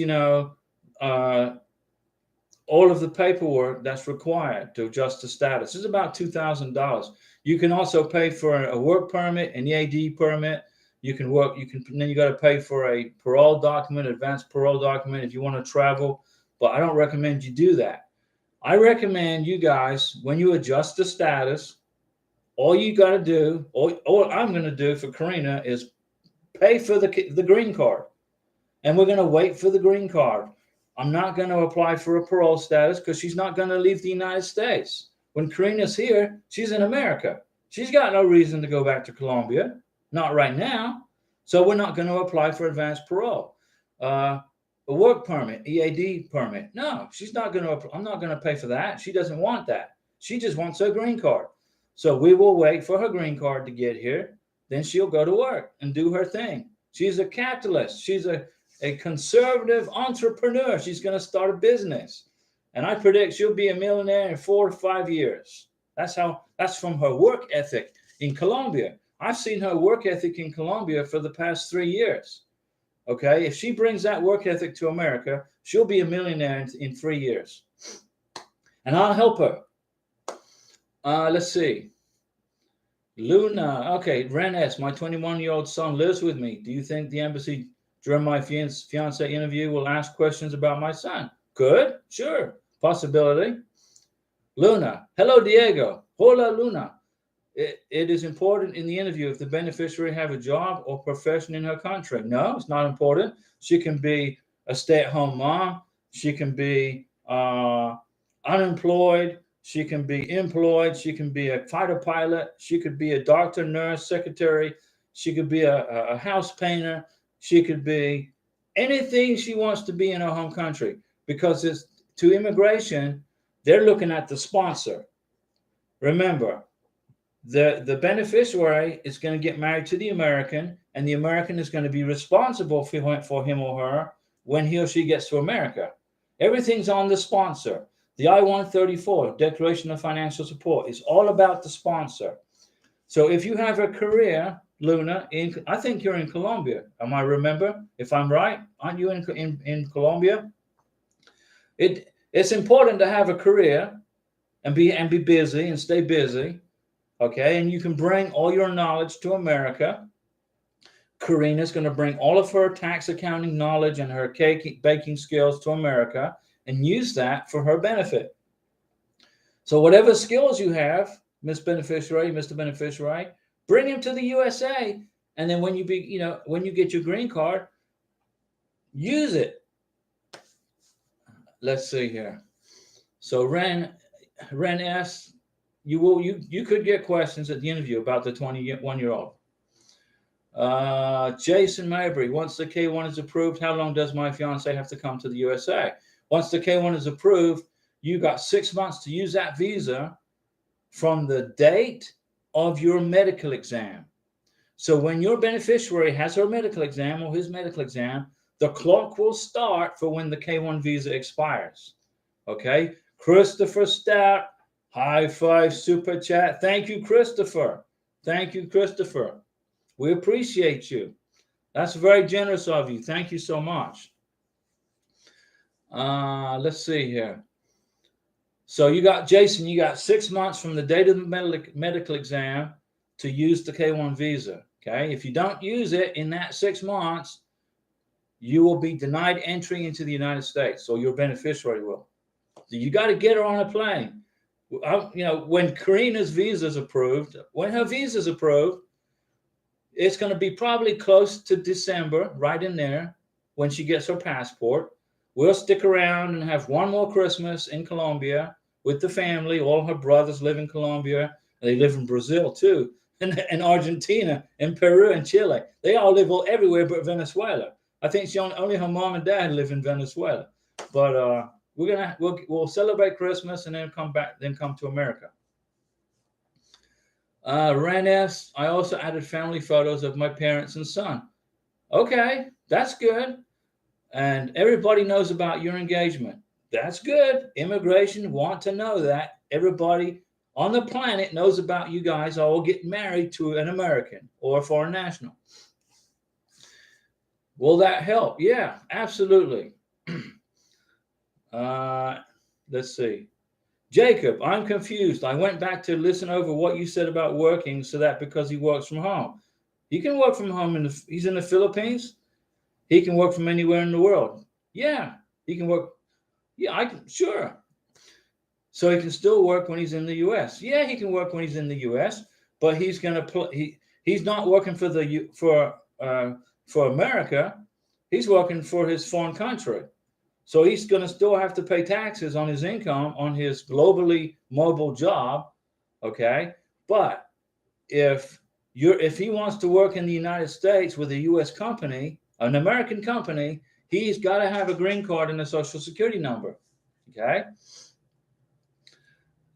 all of the paperwork that's required to adjust the status. It's about $2,000. You can also pay for a work permit, an EAD permit. Then you got to pay for a parole document, advanced parole document if you want to travel, but I don't recommend you do that. I recommend you guys, when you adjust the status, all you got to do, all I'm going to do for Karina is pay for the green card. And we're going to wait for the green card. I'm not going to apply for a parole status because she's not going to leave the United States. When Karina's here, she's in America. She's got no reason to go back to Colombia. Not right now. So we're not going to apply for advanced parole. A work permit, EAD permit. No, I'm not going to pay for that. She doesn't want that. She just wants her green card. So we will wait for her green card to get here. then she'll go to work and do her thing. She's a capitalist. She's a conservative entrepreneur. She's going to start a business. And I predict she'll be a millionaire in 4 to 5 years. That's from her work ethic in Colombia. I've seen her work ethic in Colombia for the past 3 years. Okay, if she brings that work ethic to America, she'll be a millionaire in 3 years. And I'll help her. Let's see. Luna. Okay, Ren S. My 21-year-old son lives with me. Do you think the embassy during my fiance interview will ask questions about my son? Good. Sure. Possibility. Luna. Hello, Diego. Hola, Luna. It is important in the interview if the beneficiary have a job or profession in her country. No, it's not important. She can be a stay-at-home mom. She can be unemployed. She can be employed. She can be a fighter pilot. She could be a doctor, nurse, secretary. She could be a house painter. She could be anything she wants to be in her home country, because it's to immigration, they're looking at the sponsor. Remember, the beneficiary is going to get married to the American, and the American is going to be responsible for him or her when he or she gets to America. Everything's on the sponsor. The I-134, Declaration of Financial Support, is all about the sponsor. So if you have a career, Luna, I think you're in Colombia. Am I remember? If I'm right, aren't you in Colombia? It's important to have a career and be busy and stay busy. Okay, and you can bring all your knowledge to America. Karina's going to bring all of her tax accounting knowledge and her baking skills to America and use that for her benefit. So whatever skills you have, Miss Beneficiary, Mr. Beneficiary, bring him to the USA, and then when you get your green card, use it. Let's see here. So Ren S, you could get questions at the interview about the 21-year-old. Jason Mabry, once the K1 is approved, how long does my fiance have to come to the USA? Once the K1 is approved, you got 6 months to use that visa from the date of your medical exam. So when your beneficiary has her medical exam or his medical exam, the clock will start for when the K1 visa expires. Okay? Christopher Stout, high five, super chat. Thank you, Christopher. Thank you, Christopher. We appreciate you. That's very generous of you. Thank you so much. Let's see here. So you got, Jason, you got 6 months from the date of the medical exam to use the K1 visa. Okay. If you don't use it in that 6 months, you will be denied entry into the United States, or your beneficiary will. So you got to get her on a plane. When Karina's visa is approved, when her visa is approved, it's going to be probably close to December, right in there, when she gets her passport. We'll stick around and have one more Christmas in Colombia with the family. All her brothers live in Colombia. They live in Brazil too, and Argentina, and Peru, and Chile. They all live everywhere but Venezuela. I think only her mom and dad live in Venezuela. But we'll celebrate Christmas and then come to America. Ren S, I also added family photos of my parents and son. Okay, that's good. And everybody knows about your engagement. That's good. Immigration want to know that. Everybody on the planet knows about you guys all getting married to an American or a foreign national. Will that help? Yeah, absolutely. Let's see. Jacob, I'm confused. I went back to listen over what you said about working, so that because he works from home. He can work from home. He's in the Philippines. He can work from anywhere in the world. Yeah, he can work. Yeah, I can. Sure. So he can still work when he's in the U.S. Yeah, he can work when he's in the U.S., but he's going to he's not working for America. He's working for his foreign country. So he's going to still have to pay taxes on his income on his globally mobile job. Okay, but if he wants to work in the United States with a U.S. company, an American company, he's got to have a green card and a social security number. Okay.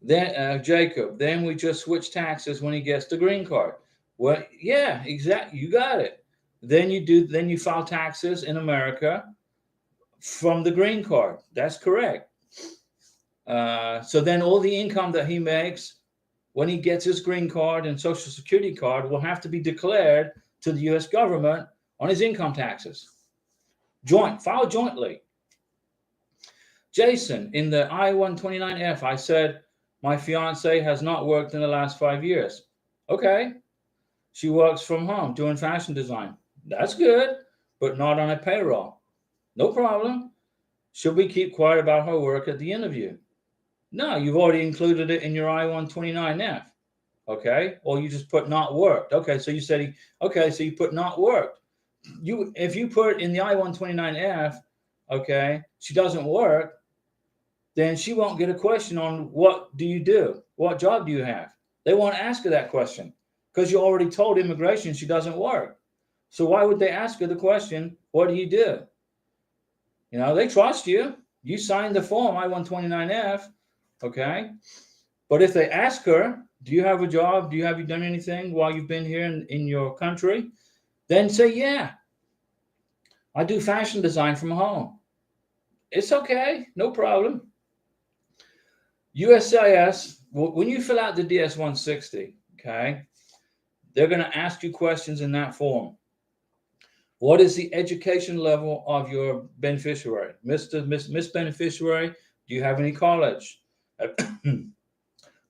Then Jacob, then we just switch taxes when he gets the green card. Well, yeah, exactly. You got it. Then you file taxes in America from the green card. That's correct. So then all the income that he makes when he gets his green card and social security card will have to be declared to the US government on his income taxes. File jointly. Jason, in the I-129F, I said, my fiance has not worked in the last 5 years. Okay. She works from home doing fashion design. That's good, but not on a payroll. No problem. Should we keep quiet about her work at the interview? No, you've already included it in your I-129F. Okay. Or you just put not worked. Okay. So you said, okay. So you put not worked. If you put in the I-129F, okay, she doesn't work, then she won't get a question on what do you do? What job do you have? They won't ask her that question because you already told immigration she doesn't work. So why would they ask her the question, what do you do? You know, they trust you. You signed the form I-129F, okay? But if they ask her, do you have a job? Have you done anything while you've been here in your country? Then say, yeah, I do fashion design from home. It's okay, no problem. USCIS, when you fill out the DS-160, okay, they're going to ask you questions in that form. What is the education level of your beneficiary? Miss Beneficiary, do you have any college?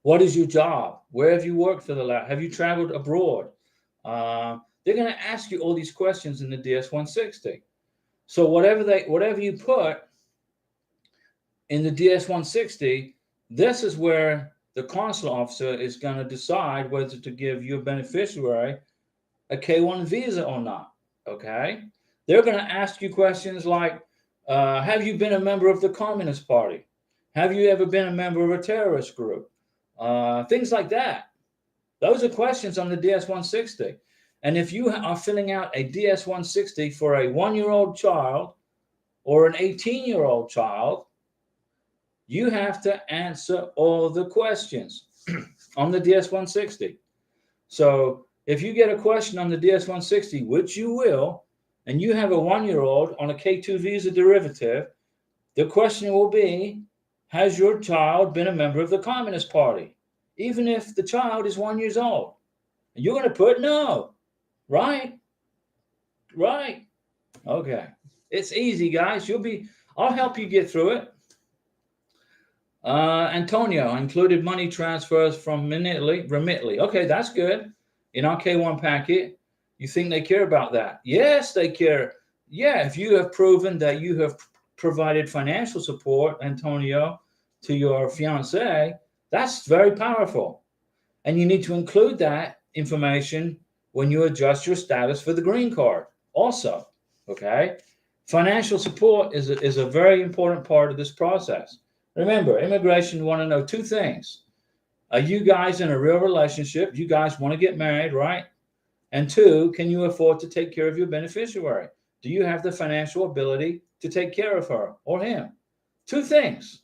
What is your job? Where have you worked for the last? Have you traveled abroad? They're going to ask you all these questions in the DS-160. So whatever you put in the DS-160, this is where the consular officer is going to decide whether to give your beneficiary a K-1 visa or not. Okay? They're going to ask you questions like, have you been a member of the Communist Party? Have you ever been a member of a terrorist group? Things like that. Those are questions on the DS-160. And if you are filling out a DS-160 for a 1-year-old child or an 18-year-old child, you have to answer all the questions on the DS-160. So if you get a question on the DS-160, which you will, and you have a 1-year-old on a K-2 visa derivative, the question will be, has your child been a member of the Communist Party? Even if the child is 1 year old. You're going to put no, right? Right. Okay. It's easy, guys. I'll help you get through it. Antonio, included money transfers from Remitly. Okay, that's good. In our K1 packet, you think they care about that? Yes, they care. Yeah, if you have proven that you have provided financial support, Antonio, to your fiance, that's very powerful. And you need to include that information when you adjust your status for the green card also, okay? Financial support is a very important part of this process. Remember, immigration want to know two things. Are you guys in a real relationship? You guys want to get married, right? And two, can you afford to take care of your beneficiary? Do you have the financial ability to take care of her or him? Two things.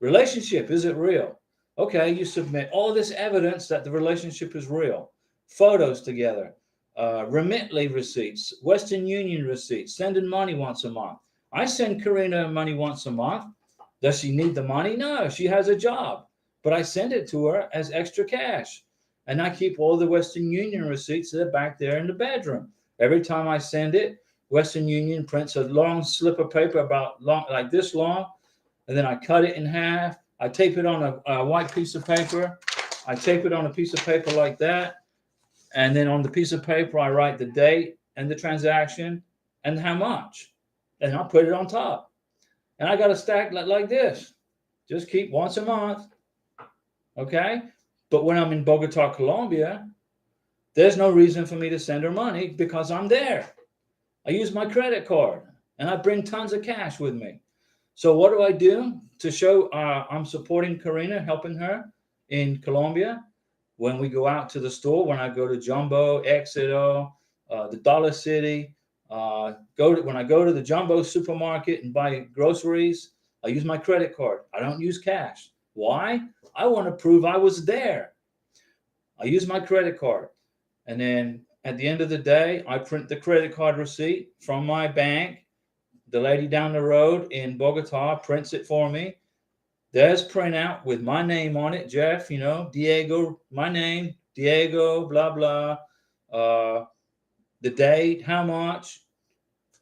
Relationship, is it real? Okay, you submit all this evidence that the relationship is real. Photos together, Remitly receipts, Western Union receipts, sending money once a month. I send Karina money once a month. Does she need the money? No, she has a job, but I send it to her as extra cash. And I keep all the Western Union receipts that are back there in the bedroom. Every time I send it, Western Union prints a long slip of paper like this long, and then I cut it in half. I tape it on a white piece of paper. I tape it on a piece of paper like that. And then on the piece of paper, I write the date and the transaction and how much. And I'll put it on top. And I got a stack like this. Just keep once a month. Okay? But when I'm in Bogota, Colombia, there's no reason for me to send her money because I'm there. I use my credit card and I bring tons of cash with me. So what do I do to show I'm supporting Karina, helping her in Colombia? When we go out to the store, when I go to Jumbo, Éxito, the Dollar City, when I go to the Jumbo supermarket and buy groceries, I use my credit card. I don't use cash. Why? I want to prove I was there. I use my credit card. And then at the end of the day, I print the credit card receipt from my bank. The lady down the road in Bogota prints it for me. There's printout with my name on it, Jeff, Diego, my name, Diego, blah, blah, the date, how much.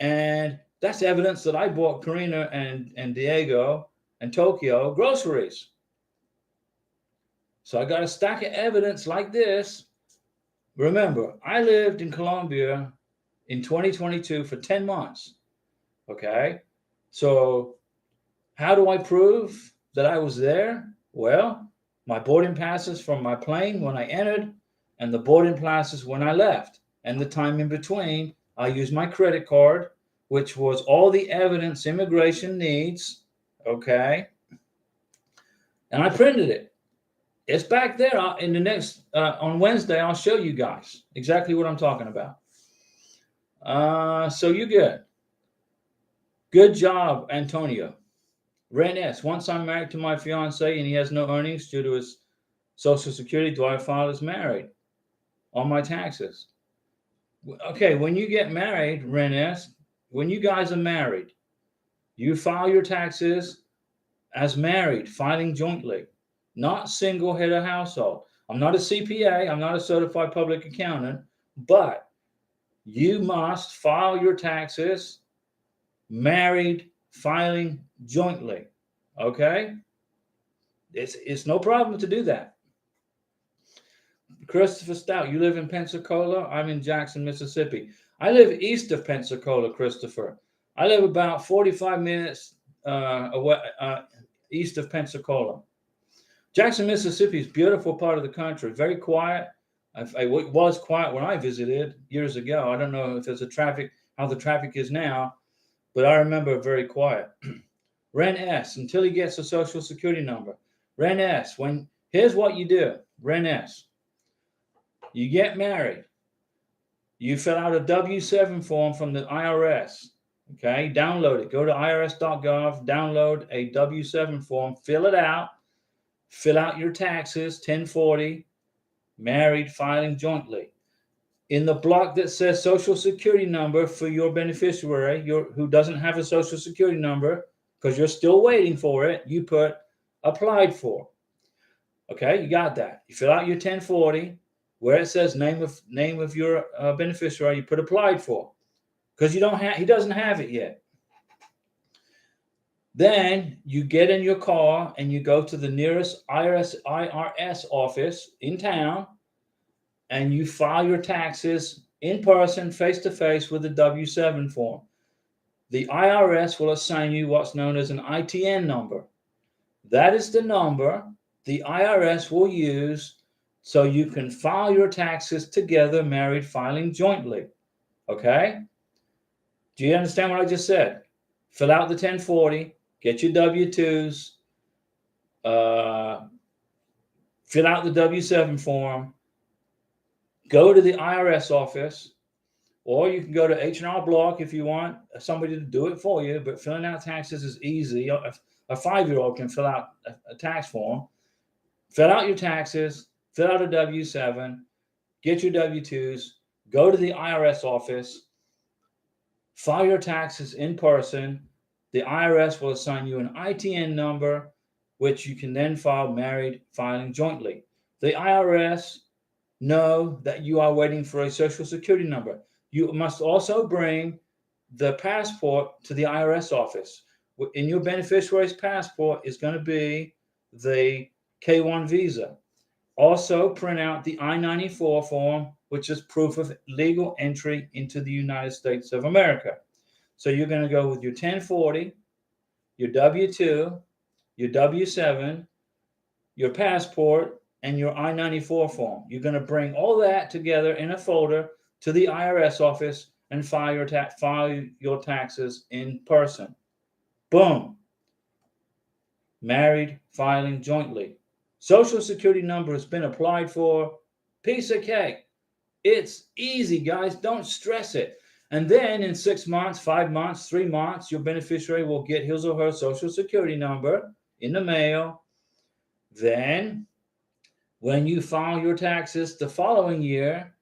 And that's evidence that I bought Karina and Diego and Tokyo groceries. So I got a stack of evidence like this. Remember, I lived in Colombia in 2022 for 10 months. Okay. So how do I prove that I was there? Well, my boarding passes from my plane when I entered and the boarding passes when I left. And the time in between, I used my credit card, which was all the evidence immigration needs. Okay. And I printed it. It's back there in the next, on Wednesday, I'll show you guys exactly what I'm talking about. So you're good. Good job, Antonio. Ren S. Once I'm married to my fiance and he has no earnings due to his Social Security, do I file as married on my taxes? Okay, when you get married, Ren S., when you guys are married, you file your taxes as married, filing jointly, not single head of household. I'm not a CPA, I'm not a certified public accountant, but you must file your taxes married, filing jointly. Okay? It's no problem to do that. Christopher Stout, you live in Pensacola? I'm in Jackson, Mississippi. I live east of Pensacola, Christopher. I live about 45 minutes away, east of Pensacola. Jackson, Mississippi is a beautiful part of the country, very quiet. It was quiet when I visited years ago. I don't know if there's how the traffic is now, but I remember very quiet. Ren S, until he gets a Social Security number. Ren S, here's what you do. Ren S, you get married. You fill out a W-7 form from the IRS. Okay, download it. Go to irs.gov, download a W-7 form, fill it out, fill out your taxes, 1040, married, filing jointly. In the block that says Social Security number for your beneficiary, who doesn't have a Social Security number, because you're still waiting for it, you put applied for. Okay, you got that. You fill out your 1040. Where it says name of your beneficiary, you put applied for, because he doesn't have it yet. Then you get in your car and you go to the nearest IRS office in town, and you file your taxes in person, face to face, with a W-7 form. The IRS will assign you what's known as an ITN number. That is the number the IRS will use so you can file your taxes together, married, filing jointly. Okay? Do you understand what I just said? Fill out the 1040, get your W-2s, fill out the W-7 form, go to the IRS office, or you can go to H&R Block if you want somebody to do it for you, but filling out taxes is easy. A 5-year-old can fill out a tax form. Fill out your taxes, fill out a W-7, get your W-2s, go to the IRS office, file your taxes in person. The IRS will assign you an ITN number, which you can then file married, filing jointly. The IRS know that you are waiting for a Social Security number. You must also bring the passport to the IRS office. In your beneficiary's passport is going to be the K-1 visa. Also print out the I-94 form, which is proof of legal entry into the United States of America. So you're going to go with your 1040, your W-2, your W-7, your passport, and your I-94 form. You're going to bring all that together in a folder to the IRS office and file your taxes in person. Boom. Married, filing jointly. Social Security number has been applied for. Piece of cake. It's easy, guys. Don't stress it. And then in 6 months, 5 months, 3 months, your beneficiary will get his or her Social Security number in the mail. Then, when you file your taxes the following year,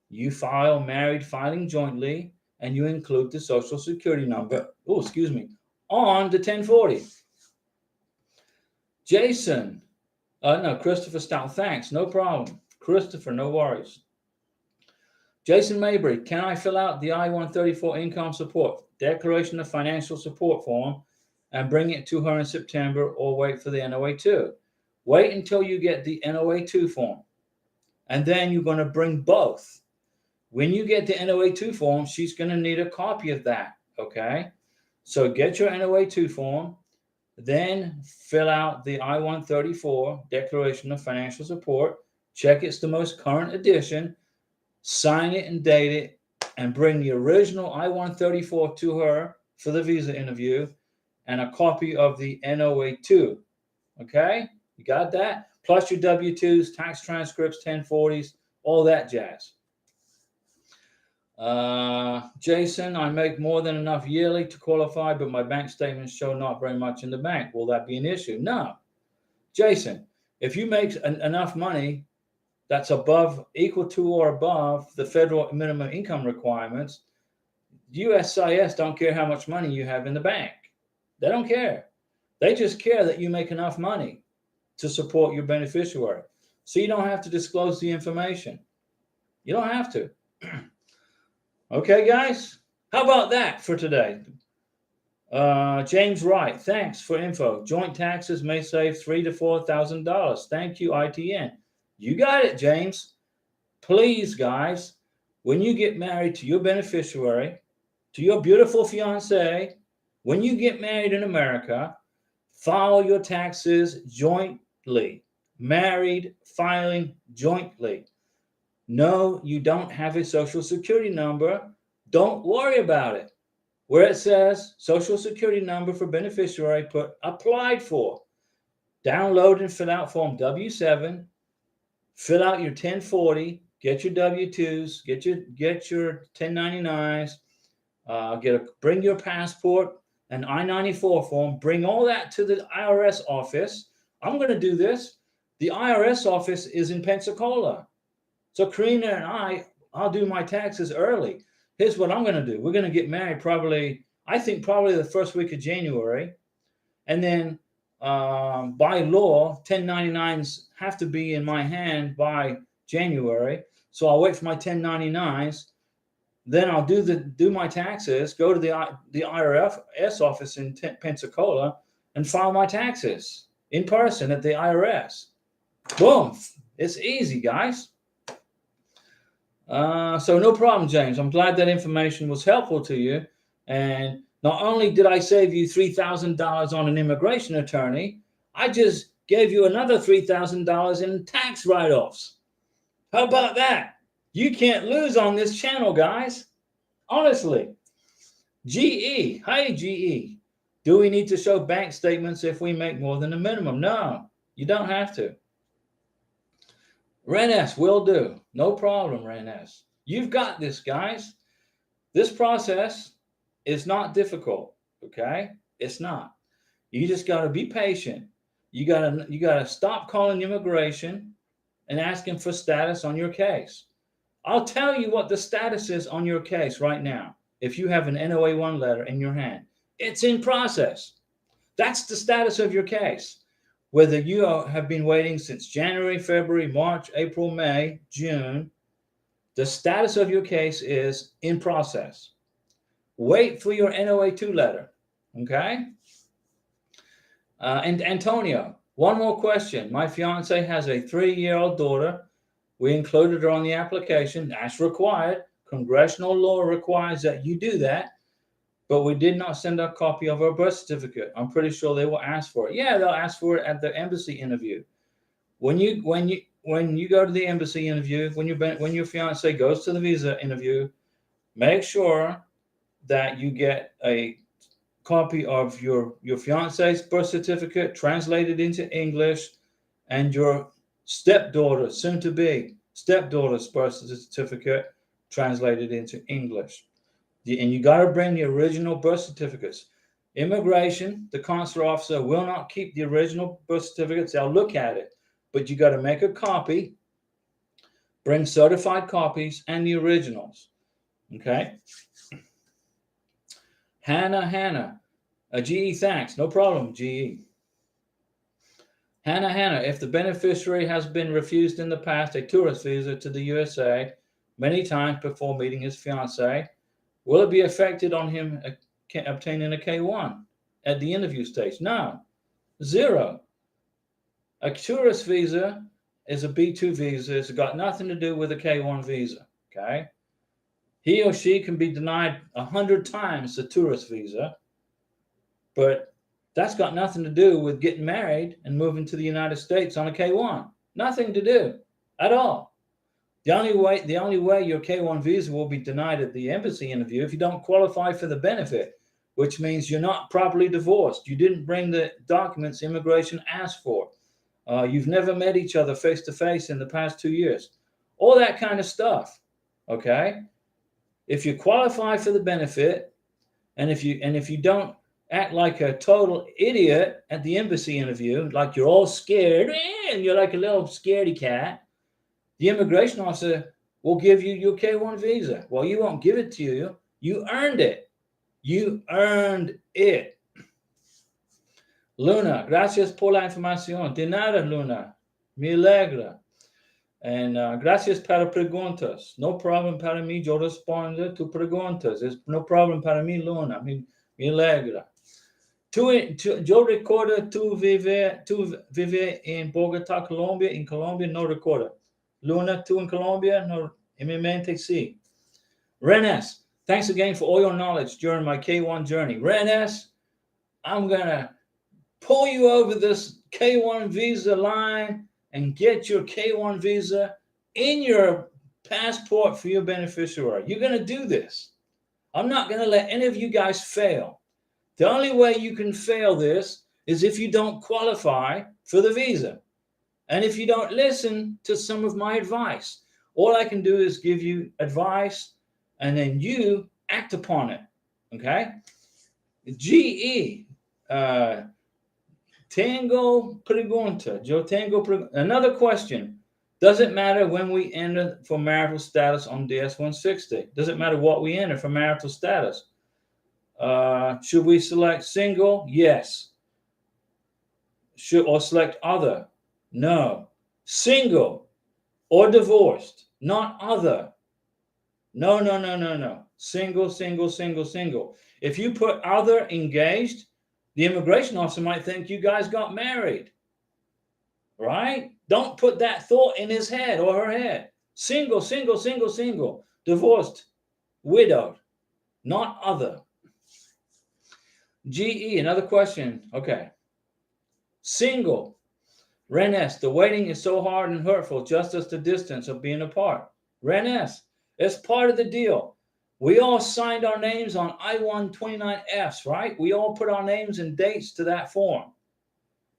you file married filing jointly, and you include the social security number, on the 1040. Jason, no, Christopher Stout, thanks, no problem. Christopher, no worries. Jason Mabry, can I fill out the I-134 income support declaration of financial support form and bring it to her in September, or wait for the NOA2? Wait until you get the NOA2 form, and then you're going to bring both. When you get the NOA2 form, she's going to need a copy of that, okay? So get your NOA2 form, then fill out the I-134 declaration of financial support, check it's the most current edition, sign it and date it, and bring the original I-134 to her for the visa interview, and a copy of the NOA2. Okay? You got that? Plus your W-2s, tax transcripts, 1040s, all that jazz. Jason, I make more than enough yearly to qualify, but my bank statements show not very much in the bank. Will that be an issue? No. Jason, if you make enough money that's equal to or above the federal minimum income requirements, USCIS don't care how much money you have in the bank. They don't care. They just care that you make enough money to support your beneficiary. So you don't have to disclose the information. You don't have to. Okay, guys? How about that for today? James Wright, thanks for info. Joint taxes may save $3,000 to $4,000. Thank you, ITN. You got it, James. Please, guys, when you get married to your beneficiary, to your beautiful fiance, when you get married in America, file your taxes jointly. Married, filing jointly. No, you don't have a social security number. Don't worry about it. Where it says social security number for beneficiary, put applied for. Download and fill out form W7. Fill out your 1040. Get your W2s. Get your 1099s. Bring your passport, an I-94 form. Bring all that to the IRS office. I'm going to do this. The IRS office is in Pensacola. So Karina and I'll do my taxes early. Here's what I'm going to do. We're going to get married probably the first week of January. And then by law, 1099s have to be in my hand by January. So I'll wait for my 1099s. Then I'll do my taxes, go to the IRS office in Pensacola and file my taxes in person at the IRS. Boom. It's easy, guys. So no problem, James. I'm glad that information was helpful to you. And not only did I save you $3,000 on an immigration attorney, I just gave you another $3,000 in tax write-offs. How about that? You can't lose on this channel, guys. Honestly. GE. Hi, GE. Do we need to show bank statements if we make more than the minimum? No, you don't have to. Ren S, will do. No problem, Ren S. You've got this, guys. This process is not difficult, okay? It's not. You just got to be patient. You got to stop calling immigration and asking for status on your case. I'll tell you what the status is on your case right now. If you have an NOA1 letter in your hand, it's in process. That's the status of your case. Whether you have been waiting since January, February, March, April, May, June, the status of your case is in process. Wait for your NOA2 letter, okay? And Antonio, one more question. My fiance has a 3-year-old daughter. We included her on the application. That's required. Congressional law requires that you do that. But we did not send a copy of her birth certificate. I'm pretty sure they will ask for it. Yeah, they'll ask for it at the embassy interview. When you go to the embassy interview, when your fiance goes to the visa interview, make sure that you get a copy of your fiance's birth certificate translated into English, and your stepdaughter, soon to be stepdaughter's birth certificate translated into English. And you got to bring the original birth certificates. Immigration, the consular officer will not keep the original birth certificates. They'll look at it, but you got to make a copy, Bring certified copies and the originals. Okay. Hannah. GE, thanks. No problem, GE. Hannah, if the beneficiary has been refused in the past a tourist visa to the USA many times before meeting his fiancée, will it be affected on him obtaining a K1 at the interview stage? No, zero. A tourist visa is a B2 visa. It's got nothing to do with a K1 visa, okay? He or she can be denied 100 times the tourist visa, but that's got nothing to do with getting married and moving to the United States on a K1. Nothing to do at all. The only way your K1 visa will be denied at the embassy interview if you don't qualify for the benefit, which means you're not properly divorced. You didn't bring the documents immigration asked for. You've never met each other face to face in the past 2 years. All that kind of stuff. Okay? If you qualify for the benefit, and if you don't act like a total idiot at the embassy interview, like you're all scared and you're like a little scaredy cat, the immigration officer will give you your K1 visa. Well, you won't give it to you. You earned it. You earned it. Luna, gracias por la información. De nada, Luna. Me alegra. And gracias para preguntas. No problem para mí. Yo respondo tu preguntas. Es no problem para mí, Luna. Me alegra. Yo recuerdo tú vive en Bogotá, Colombia. En Colombia no recuerdo. Luna, tú en Colombia? No, en mi mente sí. Renes, thanks again for all your knowledge during my K1 journey. Renes, I'm going to pull you over this K1 visa line and get your K1 visa in your passport for your beneficiary. You're going to do this. I'm not going to let any of you guys fail. The only way you can fail this is if you don't qualify for the visa. And if you don't listen to some of my advice. All I can do is give you advice and then you act upon it. Okay? GE. Tengo pregunta. Yo tengo another question. Does it matter when we enter for marital status on DS-160? Does it matter what we enter for marital status? Should we select single? Yes. Or select other? No. Single or divorced, not other. No. Single. If you put other engaged, the immigration officer might think you guys got married. Right? Don't put that thought in his head or her head. Single. Divorced, widowed, not other. GE, another question. Okay. Single. Renes, the waiting is so hard and hurtful just as the distance of being apart. Renes, it's part of the deal. We all signed our names on I-129Fs, right? We all put our names and dates to that form.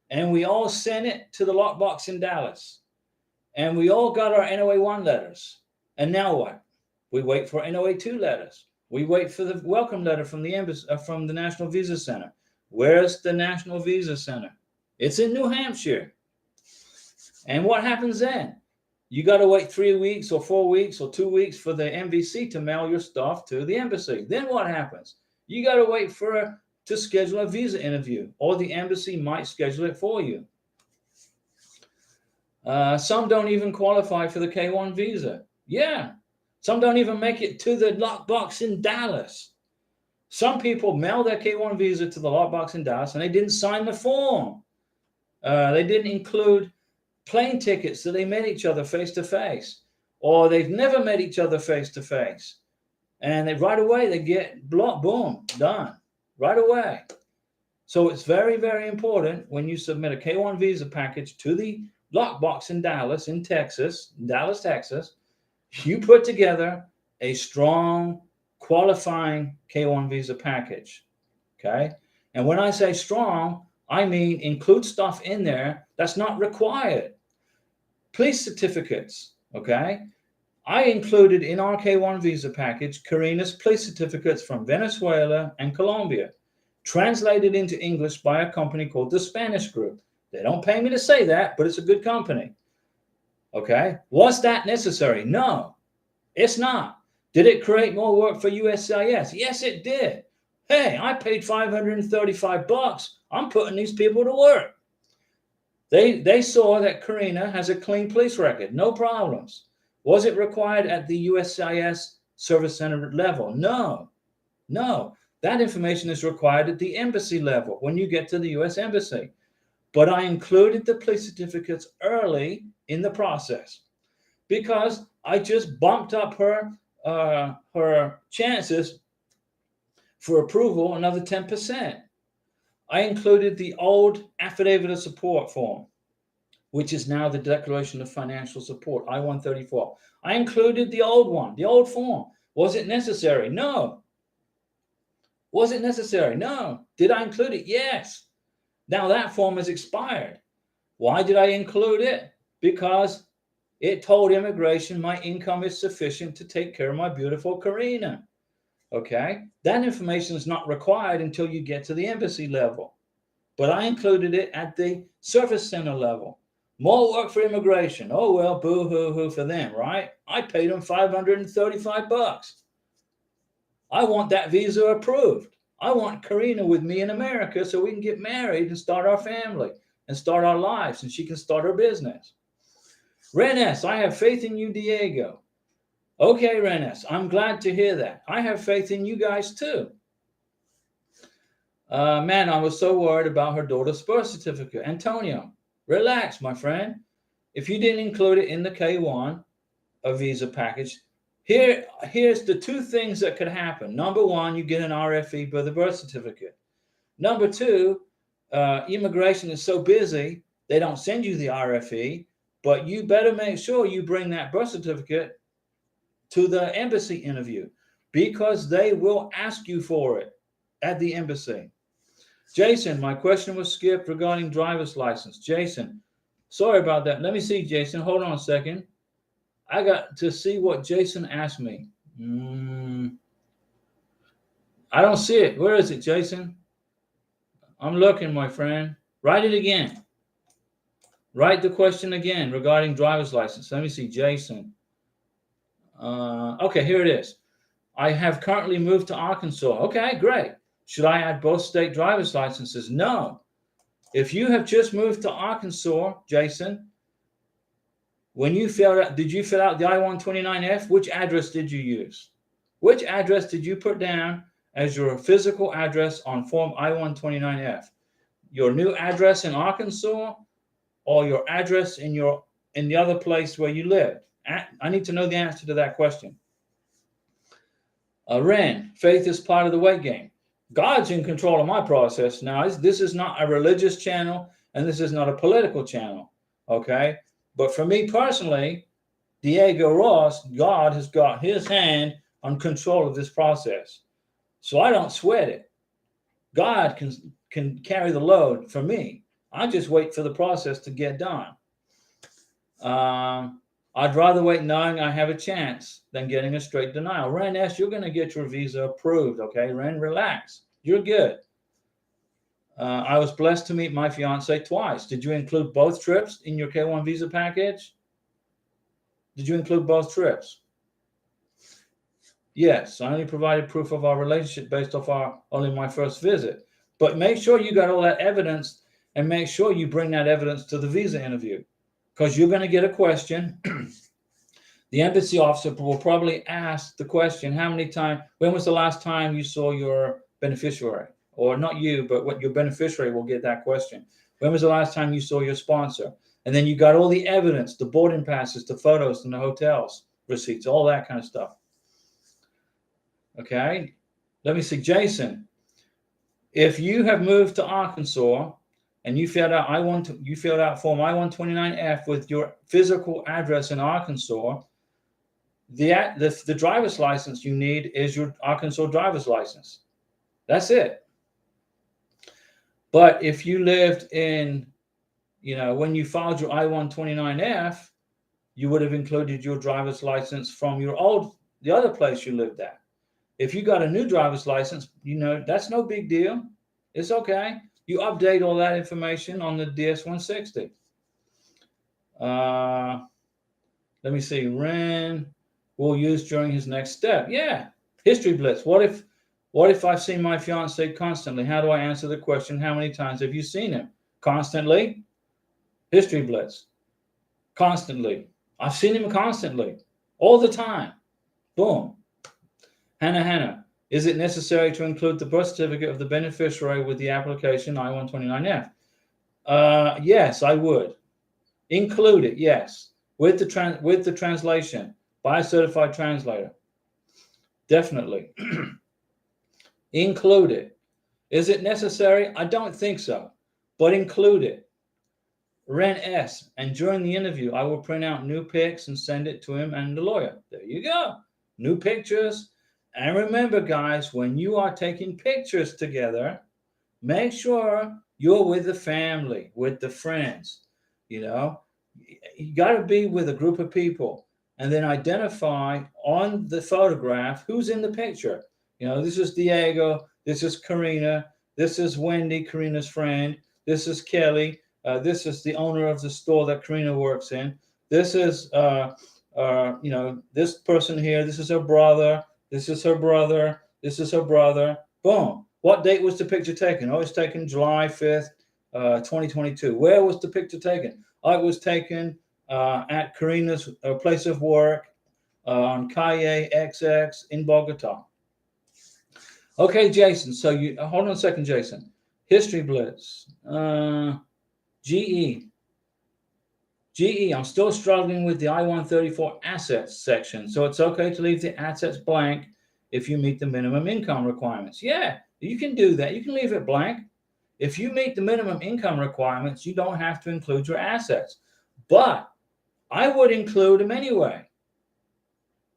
And we all sent it to the lockbox in Dallas. And we all got our NOA-1 letters. And now what? We wait for NOA-2 letters. We wait for the welcome letter from the embassy, from the National Visa Center. Where's the National Visa Center? It's in New Hampshire. And what happens then? You got to wait 3 weeks or 4 weeks or 2 weeks for the MVC to mail your stuff to the embassy. Then what happens? You got to wait to schedule a visa interview, or the embassy might schedule it for you. Some don't even qualify for the K1 visa. Yeah. Some don't even make it to the lockbox in Dallas. Some people mail their K1 visa to the lockbox in Dallas and they didn't sign the form. They didn't include plane tickets that they met each other face to face, or they've never met each other face to face. And right away they get blocked, boom, done, right away. So it's very, very important when you submit a K1 visa package to the lockbox in Dallas, Texas, you put together a strong, qualifying K1 visa package, okay? And when I say strong, I mean include stuff in there that's not required. Police certificates, okay? I included in our K1 visa package Karina's police certificates from Venezuela and Colombia, translated into English by a company called the Spanish Group. They don't pay me to say that, but it's a good company. Okay. Was that necessary? No, it's not. Did it create more work for USCIS? Yes, it did. Hey, I paid $535. I'm putting these people to work. They saw that Karina has a clean police record, no problems. Was it required at the USCIS service center level? No, no. That information is required at the embassy level when you get to the US Embassy. But I included the police certificates early in the process because I just bumped up her chances for approval another 10%. I included the old affidavit of support form, which is now the Declaration of Financial Support, I-134. I included the old one, the old form. Was it necessary? No. Was it necessary? No. Did I include it? Yes. Now that form has expired. Why did I include it? Because it told immigration my income is sufficient to take care of my beautiful Karina. Okay? That information is not required until you get to the embassy level. But I included it at the service center level. More work for immigration. Oh, well, boo-hoo-hoo for them, right? I paid them $535. I want that visa approved. I want Karina with me in America so we can get married and start our family and start our lives and she can start her business. Renes, I have faith in you, Diego. Okay, Renes, I'm glad to hear that. I have faith in you guys too. Man, I was so worried about her daughter's birth certificate. Antonio, relax, my friend. If you didn't include it in the K1, a visa package, here's the two things that could happen. Number one, you get an RFE for the birth certificate. Number two, immigration is so busy, they don't send you the RFE, but you better make sure you bring that birth certificate to the embassy interview because they will ask you for it at the embassy. Jason, my question was skipped regarding driver's license. Jason, sorry about that. Let me see, Jason. Hold on a second. I got to see what Jason asked me. I don't see it. Where is it, Jason? I'm looking, my friend. Write it again. Write the question again regarding driver's license. Let me see, Jason. Okay, here it is. I have currently moved to Arkansas. Okay, great. Should I add both state driver's licenses? No. If you have just moved to Arkansas, Jason, when you filled out, did you fill out the I-129F? Which address did you use? Which address did you put down as your physical address on Form I-129F? Your new address in Arkansas or your address in the other place where you live? I need to know the answer to that question. Ren, faith is part of the weight gain. God's in control of my process. Now, this is not a religious channel and this is not a political channel, okay? But for me personally, Diego Ross, God has got his hand on control of this process. So I don't sweat it. God can carry the load for me. I just wait for the process to get done. I'd rather wait knowing I have a chance than getting a straight denial. Ren S., you're going to get your visa approved, okay? Ren, relax. You're good. I was blessed to meet my fiance twice. Did you include both trips in your K1 visa package? Did you include both trips? Yes, I only provided proof of our relationship based off only my first visit. But make sure you got all that evidence and make sure you bring that evidence to the visa interview because you're going to get a question. The embassy officer will probably ask the question, when was the last time you saw your beneficiary? Or not you, but what your beneficiary will get that question. When was the last time you saw your sponsor? And then you got all the evidence, the boarding passes, the photos from the hotels, receipts, all that kind of stuff. Okay, let me see, Jason. If you have moved to Arkansas and you filled out Form I-129F with your physical address in Arkansas, the driver's license you need is your Arkansas driver's license. That's it. But if you lived in, when you filed your I-129F, you would have included your driver's license from the other place you lived at. If you got a new driver's license, that's no big deal. It's okay. You update all that information on the DS-160. Let me see. Ren will use during his next step. Yeah. History blitz. What if I've seen my fiance constantly? How do I answer the question? How many times have you seen him? Constantly. History blitz. Constantly. I've seen him constantly. All the time. Boom. Hannah. Is it necessary to include the birth certificate of the beneficiary with the application I-129F? Yes, I would. Include it, yes. With the translation by a certified translator. Definitely. Include it. Is it necessary? I don't think so, but include it. Ren S. And during the interview, I will print out new pics and send it to him and the lawyer. There you go. New pictures. And remember, guys, when you are taking pictures together, make sure you're with the family, with the friends. You know, you got to be with a group of people and then identify on the photograph who's in the picture. You know, this is Diego, this is Karina, this is Wendy, Karina's friend, this is Kelly, this is the owner of the store that Karina works in, this is you know, this person here, this is her brother, this is her brother, this is her brother. Boom. What date was the picture taken? Oh, it's taken July 5th, 2022. Where was the picture taken? Oh, it was taken at Karina's place of work on Calle XX in Bogota. Okay, Jason. So you hold on a second, Jason. History blitz. GE. I'm still struggling with the I-134 assets section. So it's okay to leave the assets blank if you meet the minimum income requirements. Yeah, you can do that. You can leave it blank. If you meet the minimum income requirements, you don't have to include your assets. But I would include them anyway.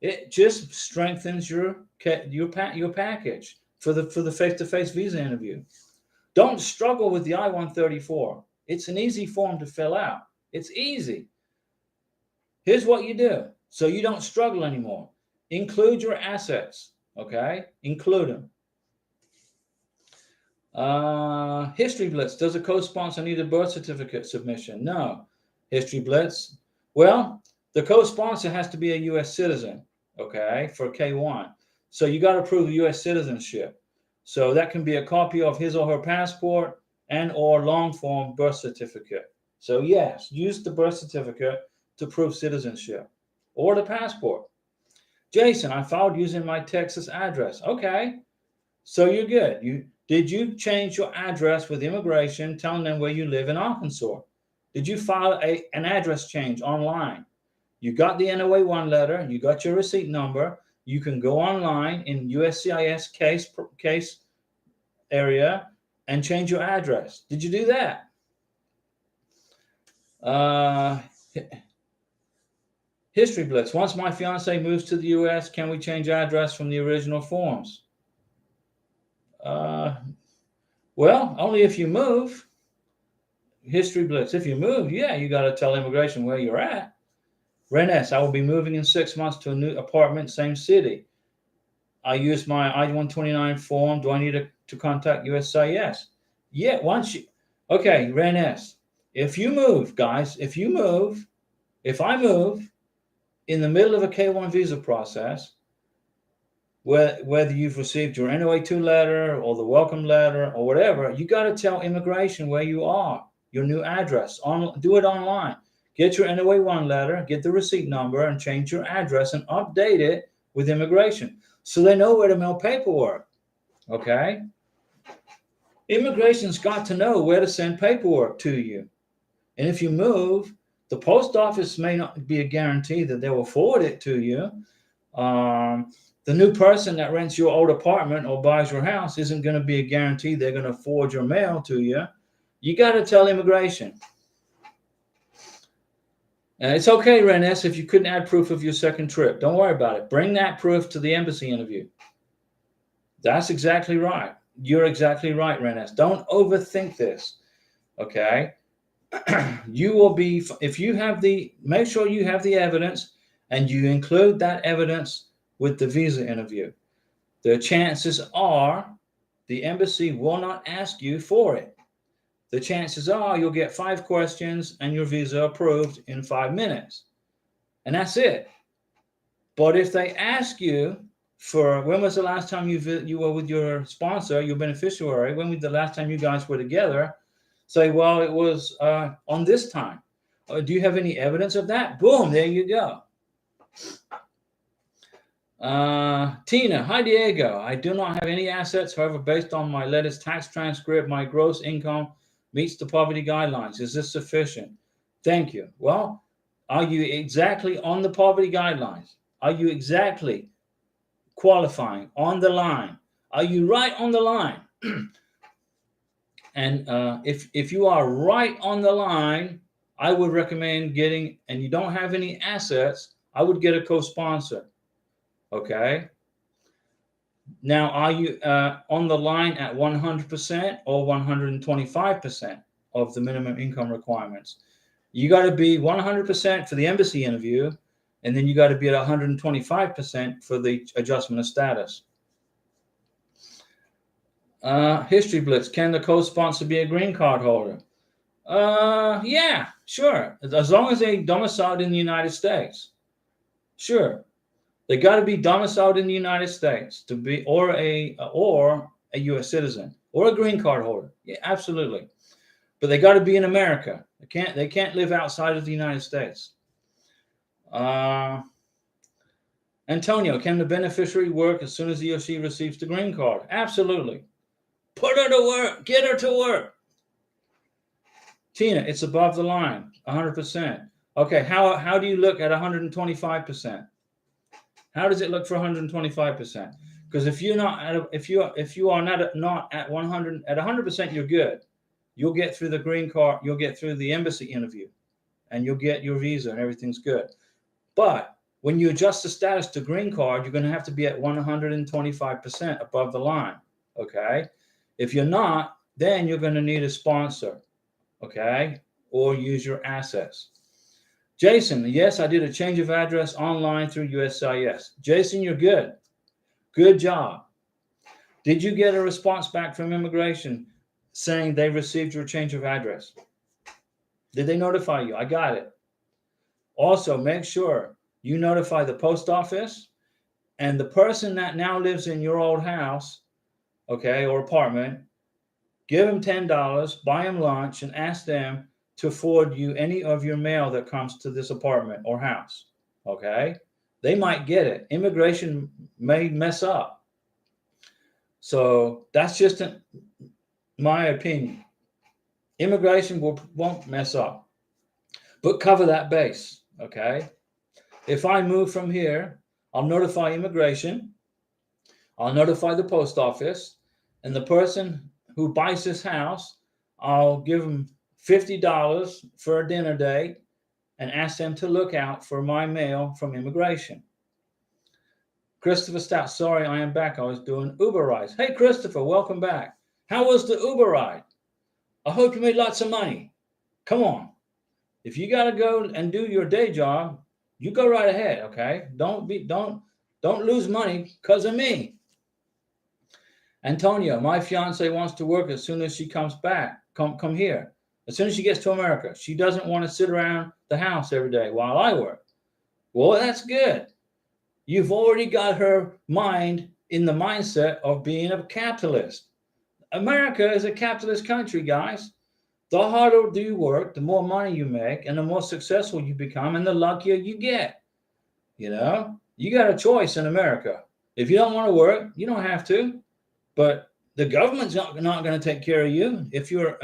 It just strengthens your package for the face-to-face visa interview. Don't struggle with the I-134. It's an easy form to fill out. It's easy. Here's what you do so you don't struggle anymore. Include your assets, okay? Include them. History blitz. Does a co-sponsor need a birth certificate submission? No. History blitz. Well, the co-sponsor has to be a U.S. citizen, okay, for K1. So you got to prove U.S. citizenship. So that can be a copy of his or her passport and or long form birth certificate. So yes, use the birth certificate to prove citizenship or the passport. Jason, I filed using my Texas address. Okay, so you're good. Did you change your address with immigration, telling them where you live in Arkansas? Did you file an address change online? You got the NOA-1 letter. You got your receipt number. You can go online in USCIS case area and change your address. Did you do that? History blitz. Once my fiance moves to the U.S., can we change address from the original forms? Well, only if you move. History blitz. If you move, yeah, you got to tell immigration where you're at. Ren S. I will be moving in 6 months to a new apartment, same city. I use my I-129 form. Do I need to contact USCIS? Yeah, once you. Okay, Ren S. If you move, guys, if I move in the middle of a K1 visa process, whether you've received your NOA-2 letter or the welcome letter or whatever, you got to tell immigration where you are, your new address. Do it online. Get your NOA-1 letter, get the receipt number, and change your address and update it with immigration so they know where to mail paperwork. Okay? Immigration's got to know where to send paperwork to you. And if you move, the post office may not be a guarantee that they will forward it to you. The new person that rents your old apartment or buys your house isn't going to be a guarantee they're going to forward your mail to you. You got to tell immigration. And it's okay, Ren S, if you couldn't add proof of your second trip. Don't worry about it. Bring that proof to the embassy interview. That's exactly right. You're exactly right, Ren S. Don't overthink this. Okay? You will be, if you have make sure you have the evidence and you include that evidence with the visa interview. The chances are the embassy will not ask you for it. The chances are you'll get 5 questions and your visa approved in 5 minutes. and that's it. But if they ask you for when was the last time you were with your sponsor, your beneficiary, when was the last time you guys were together, say, well, it was on this time. Do you have any evidence of that? Boom, there you go. Tina, hi Diego. I do not have any assets. However, based on my latest tax transcript, my gross income meets the poverty guidelines. Is this sufficient? Thank you. Well, are you exactly on the poverty guidelines? Are you exactly qualifying on the line? Are you right on the line? And if you are right on the line, I would recommend getting, and you don't have any assets, I would get a co-sponsor. Okay. Now, are you on the line at 100% or 125% of the minimum income requirements? You got to be 100% for the embassy interview, and then you got to be at 125% for the adjustment of status. History Blitz, can the co-sponsor be a green card holder? Yeah, sure. As long as they domiciled in the United States. Sure. They got to be domiciled in the United States to be, or a U.S. citizen or a green card holder. Yeah, absolutely. But they got to be in America. They can't live outside of the United States. Antonio, can the beneficiary work as soon as he or she receives the green card? Absolutely. Put her to work. Get her to work. Tina, it's above the line, 100%. Okay, how do you look at 125%? How does it look for 125%? Because if you are not at 100%, you're good. You'll get through the green card. You'll get through the embassy interview, and you'll get your visa, and everything's good. But when you adjust the status to green card, you're going to have to be at 125% above the line. Okay. If you're not, then you're going to need a sponsor. Okay, or use your assets. Jason, yes, I did a change of address online through USCIS. Jason, you're good. Good job. Did you get a response back from immigration saying they received your change of address? Did they notify you? I got it. Also, make sure you notify the post office and the person that now lives in your old house, okay, or apartment. Give them $10, buy them lunch, and ask them to forward you any of your mail that comes to this apartment or house. Okay? They might get it. Immigration may mess up. So that's just my opinion. Immigration won't mess up. But cover that base. Okay? If I move from here, I'll notify immigration. I'll notify the post office. And the person who buys this house, I'll give them $50 for a dinner date and ask them to look out for my mail from immigration. Christopher Stout, sorry, I am back. I was doing Uber rides. Hey, Christopher, welcome back. How was the Uber ride? I hope you made lots of money. Come on. If you got to go and do your day job, you go right ahead, okay? Don't lose money because of me. Antonio, my fiance wants to work as soon as she comes back. Come here. As soon as she gets to America. She doesn't want to sit around the house every day while I work. Well, that's good. You've already got her mind in the mindset of being a capitalist. America is a capitalist country, guys. The harder you work, the more money you make, and the more successful you become, and the luckier you get. You know, you got a choice in America. If you don't want to work, you don't have to. But the government's not going to take care of you if you're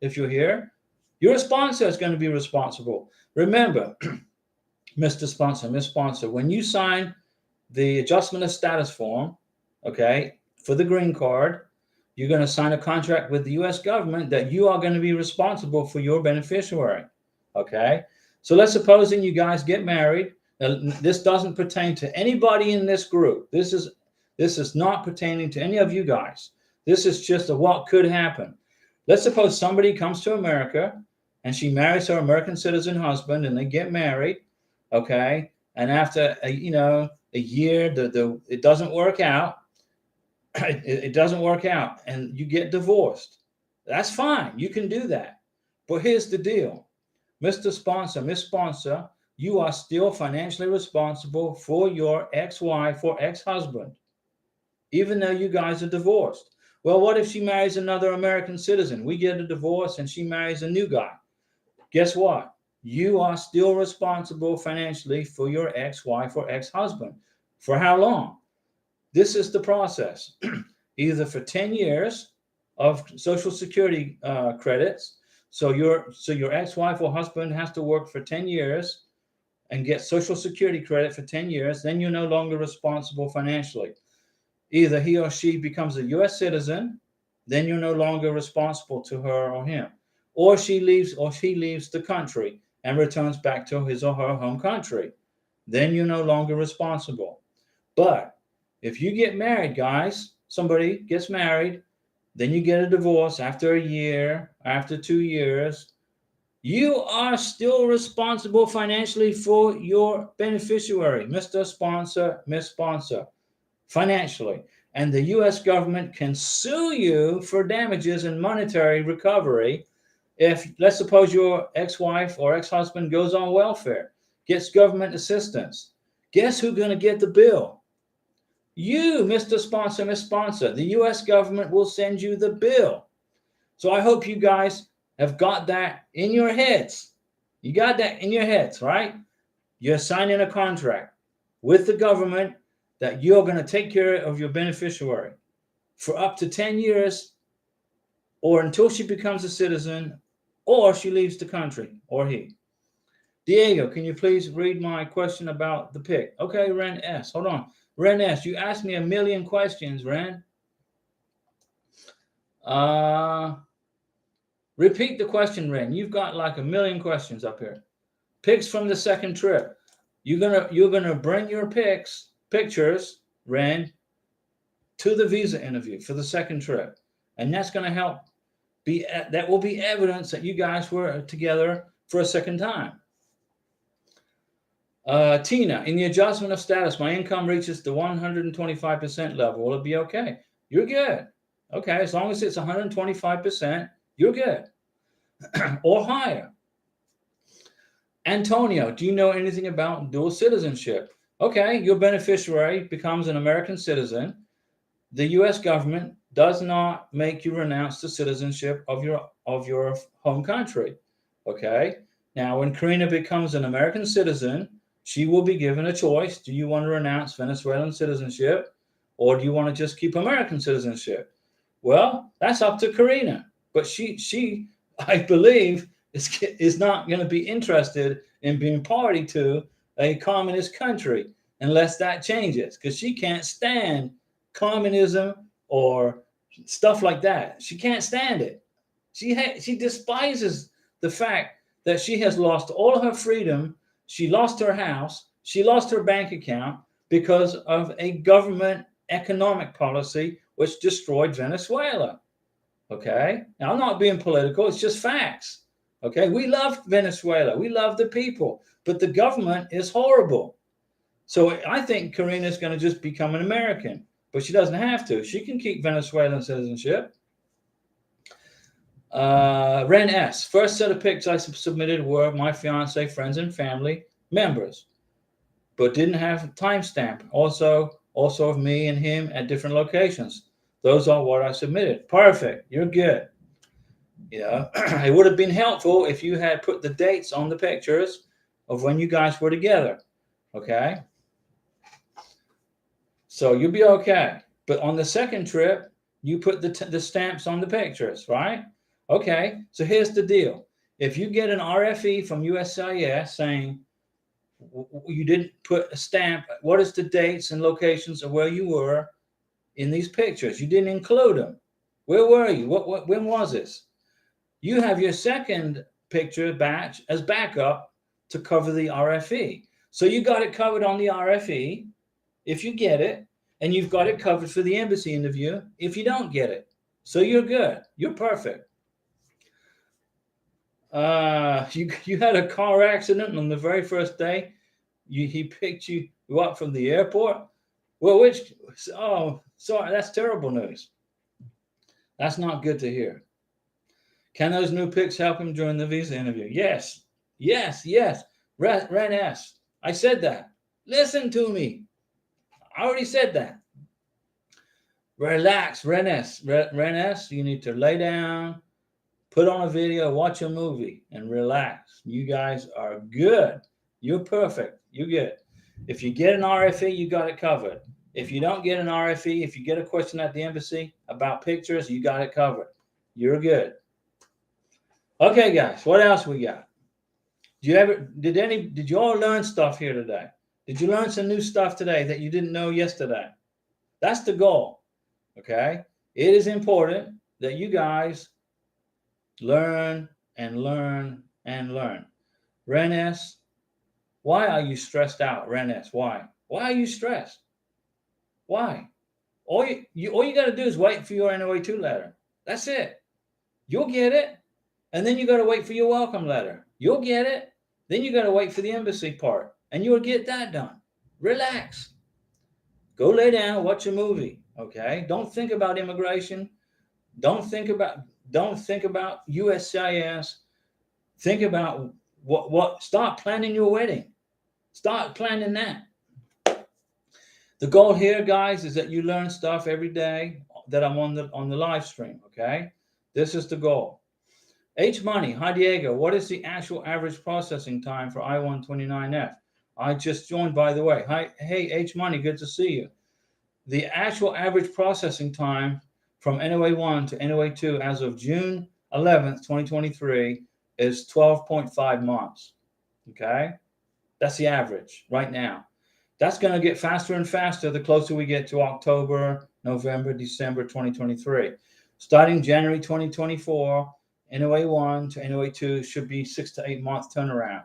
here. Your sponsor is going to be responsible. Remember, Mr. Sponsor, Miss Sponsor, when you sign the adjustment of status form, okay, for the green card, you're going to sign a contract with the U.S. government that you are going to be responsible for your beneficiary. Okay, so let's suppose you guys get married. Now, this doesn't pertain to anybody in this group. This is not pertaining to any of you guys. This is just what could happen. Let's suppose somebody comes to America and she marries her American citizen husband and they get married, okay? And after a year, it doesn't work out. It doesn't work out and you get divorced. That's fine. You can do that. But here's the deal. Mr. Sponsor, Miss Sponsor, you are still financially responsible for your ex-wife or ex-husband, even though you guys are divorced. Well, what if she marries another American citizen? We get a divorce and she marries a new guy. Guess what? You are still responsible financially for your ex-wife or ex-husband. For how long? This is the process. Either for 10 years of Social Security credits. So your ex-wife or husband has to work for 10 years and get Social Security credit for 10 years. Then you're no longer responsible financially. Either he or she becomes a U.S. citizen, then you're no longer responsible to her or him. Or she leaves the country and returns back to his or her home country. Then you're no longer responsible. But if you get married, guys, somebody gets married, then you get a divorce after a year, after 2 years, you are still responsible financially for your beneficiary, Mr. Sponsor, Miss Sponsor, financially. And the U.S. government can sue you for damages and monetary recovery if, let's suppose, your ex-wife or ex-husband goes on welfare, gets government assistance. Guess who's going to get the bill? You, Mr. Sponsor, Miss Sponsor. The U.S. government will send you the bill. So I hope you guys have got that in your heads. You got that in your heads, right? You're signing a contract with the government that you're going to take care of your beneficiary for up to 10 years or until she becomes a citizen or she leaves the country, or he. Diego, can you please read my question about the pick? Okay, Ren S. Hold on. Ren S., you asked me a million questions, Ren. Repeat the question, Ren. You've got like a million questions up here. Pics from the second trip. You're gonna bring your pictures, Ren, to the visa interview for the second trip, and that's gonna help. That will be evidence that you guys were together for a second time. Tina, in the adjustment of status, my income reaches the 125% level. Will it be okay? You're good. Okay, as long as it's 125%, you're good. Or higher. Antonio, do you know anything about dual citizenship? Okay, your beneficiary becomes an American citizen. The U.S. government does not make you renounce the citizenship of your home country. Okay, now when Karina becomes an American citizen, she will be given a choice. Do you want to renounce Venezuelan citizenship, or do you want to just keep American citizenship? Well, that's up to Karina. But she I believe, is not going to be interested in being party to a communist country unless that changes, because she can't stand communism or stuff like that. She can't stand it. She despises the fact that she has lost all her freedom. She lost her house. She lost her bank account because of a government economic policy which destroyed Venezuela. Okay? Now, I'm not being political. It's just facts. Okay? We love Venezuela. We love the people. But the government is horrible. So I think Karina is going to just become an American. But she doesn't have to. She can keep Venezuelan citizenship. Ren S. First set of pics I submitted were my fiance, friends, and family members, but didn't have a timestamp. Also of me and him at different locations. Those are what I submitted. Perfect. You're good. You know, it would have been helpful if you had put the dates on the pictures of when you guys were together. Okay. So you'll be okay. But on the second trip, you put the stamps on the pictures, right? Okay. So here's the deal. If you get an RFE from USCIS saying you didn't put a stamp, what is the dates and locations of where you were in these pictures? You didn't include them. Where were you? When was this? You have your second picture batch as backup to cover the RFE. So you got it covered on the RFE if you get it, and you've got it covered for the embassy interview if you don't get it. So you're good. You're perfect. You had a car accident on the very first day. He picked you up from the airport. Well, sorry, that's terrible news. That's not good to hear. Can those new pics help him during the visa interview? Yes. Ren S. I said that. Listen to me. I already said that. Relax, Ren S. Ren S, you need to lay down, put on a video, watch a movie, and relax. You guys are good. You're perfect. You're good. If you get an RFE, you got it covered. If you don't get an RFE, if you get a question at the embassy about pictures, you got it covered. You're good. Okay, guys, what else we got? Did you all learn stuff here today? Did you learn some new stuff today that you didn't know yesterday? That's the goal. Okay? It is important that you guys learn and learn and learn. Ren S, why are you stressed out? Ren S, why? Why are you stressed? Why? All you got to do is wait for your NOA2 letter. That's it. You'll get it. And then you got to wait for your welcome letter. You'll get it. Then you got to wait for the embassy part. And you'll get that done. Relax. Go lay down, watch a movie. Okay? Don't think about immigration. Don't think about USCIS. Think about start planning your wedding. Start planning that. The goal here, guys, is that you learn stuff every day that I'm on the live stream, okay? This is the goal. H Money, hi Diego, what is the actual average processing time for I-129F? I just joined, by the way. Hi, hey H Money, good to see you. The actual average processing time from NOA1 to NOA2 as of June 11th, 2023 is 12.5 months, okay? That's the average right now. That's going to get faster and faster the closer we get to October, November, December 2023. Starting January 2024, NOA1 to NOA2 should be 6 to 8 month turnaround.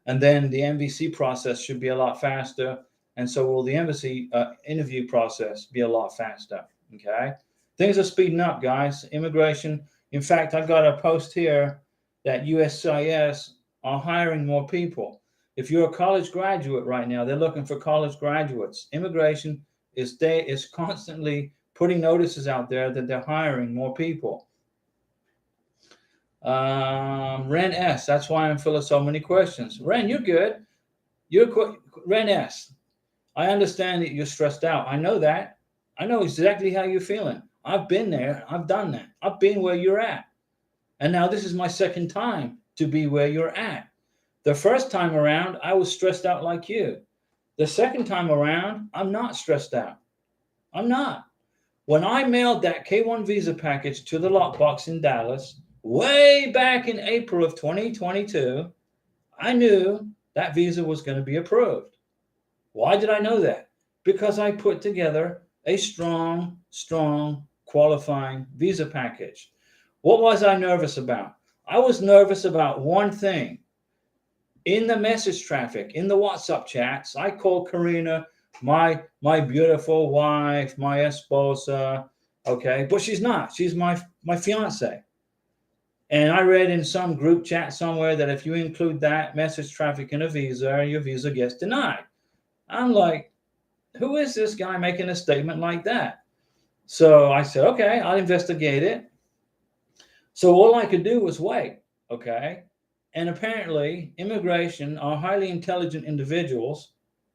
And then the MVC process should be a lot faster. And so will the embassy interview process be a lot faster, okay? Things are speeding up, guys. Immigration. In fact, I've got a post here that USCIS are hiring more people. If you're a college graduate right now, they're looking for college graduates. Immigration is constantly putting notices out there that they're hiring more people. Ren S, that's why I'm full of so many questions. Ren, you're good. Ren S, I understand that you're stressed out. I know that. I know exactly how you're feeling. I've been there. I've done that. I've been where you're at. And now this is my second time to be where you're at. The first time around, I was stressed out like you. The second time around, I'm not stressed out. I'm not. When I mailed that K1 visa package to the lockbox in Dallas, way back in April of 2022, I knew that visa was going to be approved. Why did I know that? Because I put together a strong, qualifying visa package. What was I nervous about? I was nervous about one thing. In the message traffic, in the WhatsApp chats, I call Karina my beautiful wife, my esposa, okay? But she's not. She's my fiance. And I read in some group chat somewhere that if you include that message traffic in a visa, your visa gets denied. I'm like, who is this guy making a statement like that? So I said, okay, I'll investigate it. So all I could do was wait, okay? And apparently, immigration are highly intelligent individuals,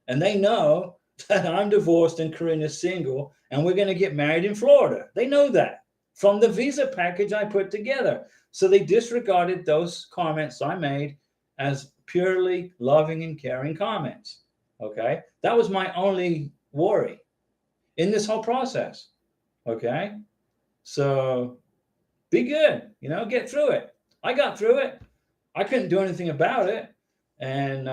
and they know that I'm divorced and Karina's single, and we're going to get married in Florida. They know that from the visa package I put together. So they disregarded those comments I made as purely loving and caring comments. Okay? That was my only worry in this whole process. Okay? So be good, get through it. I got through it. I couldn't do anything about it. And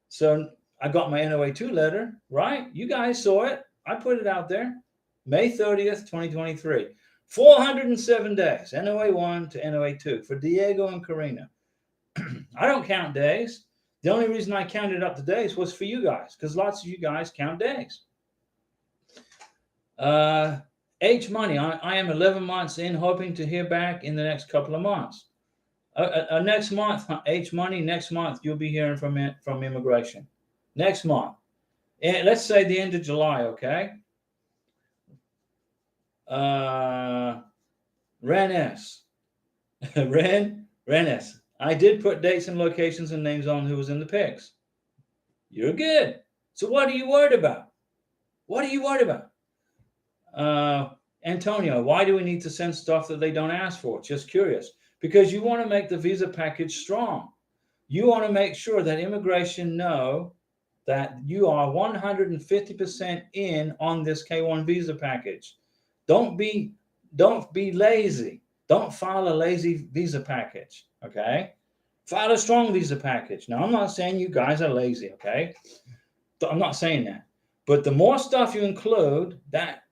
so I got my NOA2 letter, right? You guys saw it. I put it out there. May 30th, 2023. 407 days, NOA1 to NOA2 for Diego and Karina. I don't count days. The only reason I counted up the days was for you guys, because lots of you guys count days. H Money, I am 11 months in, hoping to hear back in the next couple of months. Next month, H Money, next month you'll be hearing from immigration. Next month. And let's say the end of July, okay? Ren S. Ren S. I did put dates and locations and names on who was in the pics. You're good. So what are you worried about? What are you worried about? Antonio, why do we need to send stuff that they don't ask for? Just curious. Because you want to make the visa package strong. You want to make sure that immigration know that you are 150% in on this K-1 visa package. Don't be lazy. Don't file a lazy visa package, okay? File a strong visa package. Now, I'm not saying you guys are lazy, okay? I'm not saying that. But the more stuff you include, that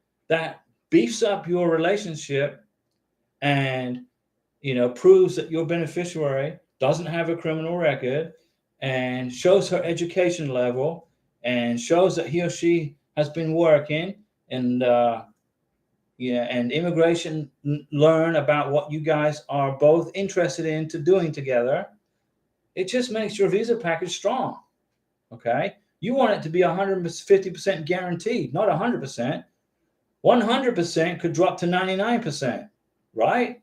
beefs up your relationship and, proves that your beneficiary doesn't have a criminal record and shows her education level and shows that he or she has been working and and immigration learn about what you guys are both interested in doing together. It just makes your visa package strong. Okay, you want it to be 150% guaranteed, not 100%. 100% could drop to 99%, right?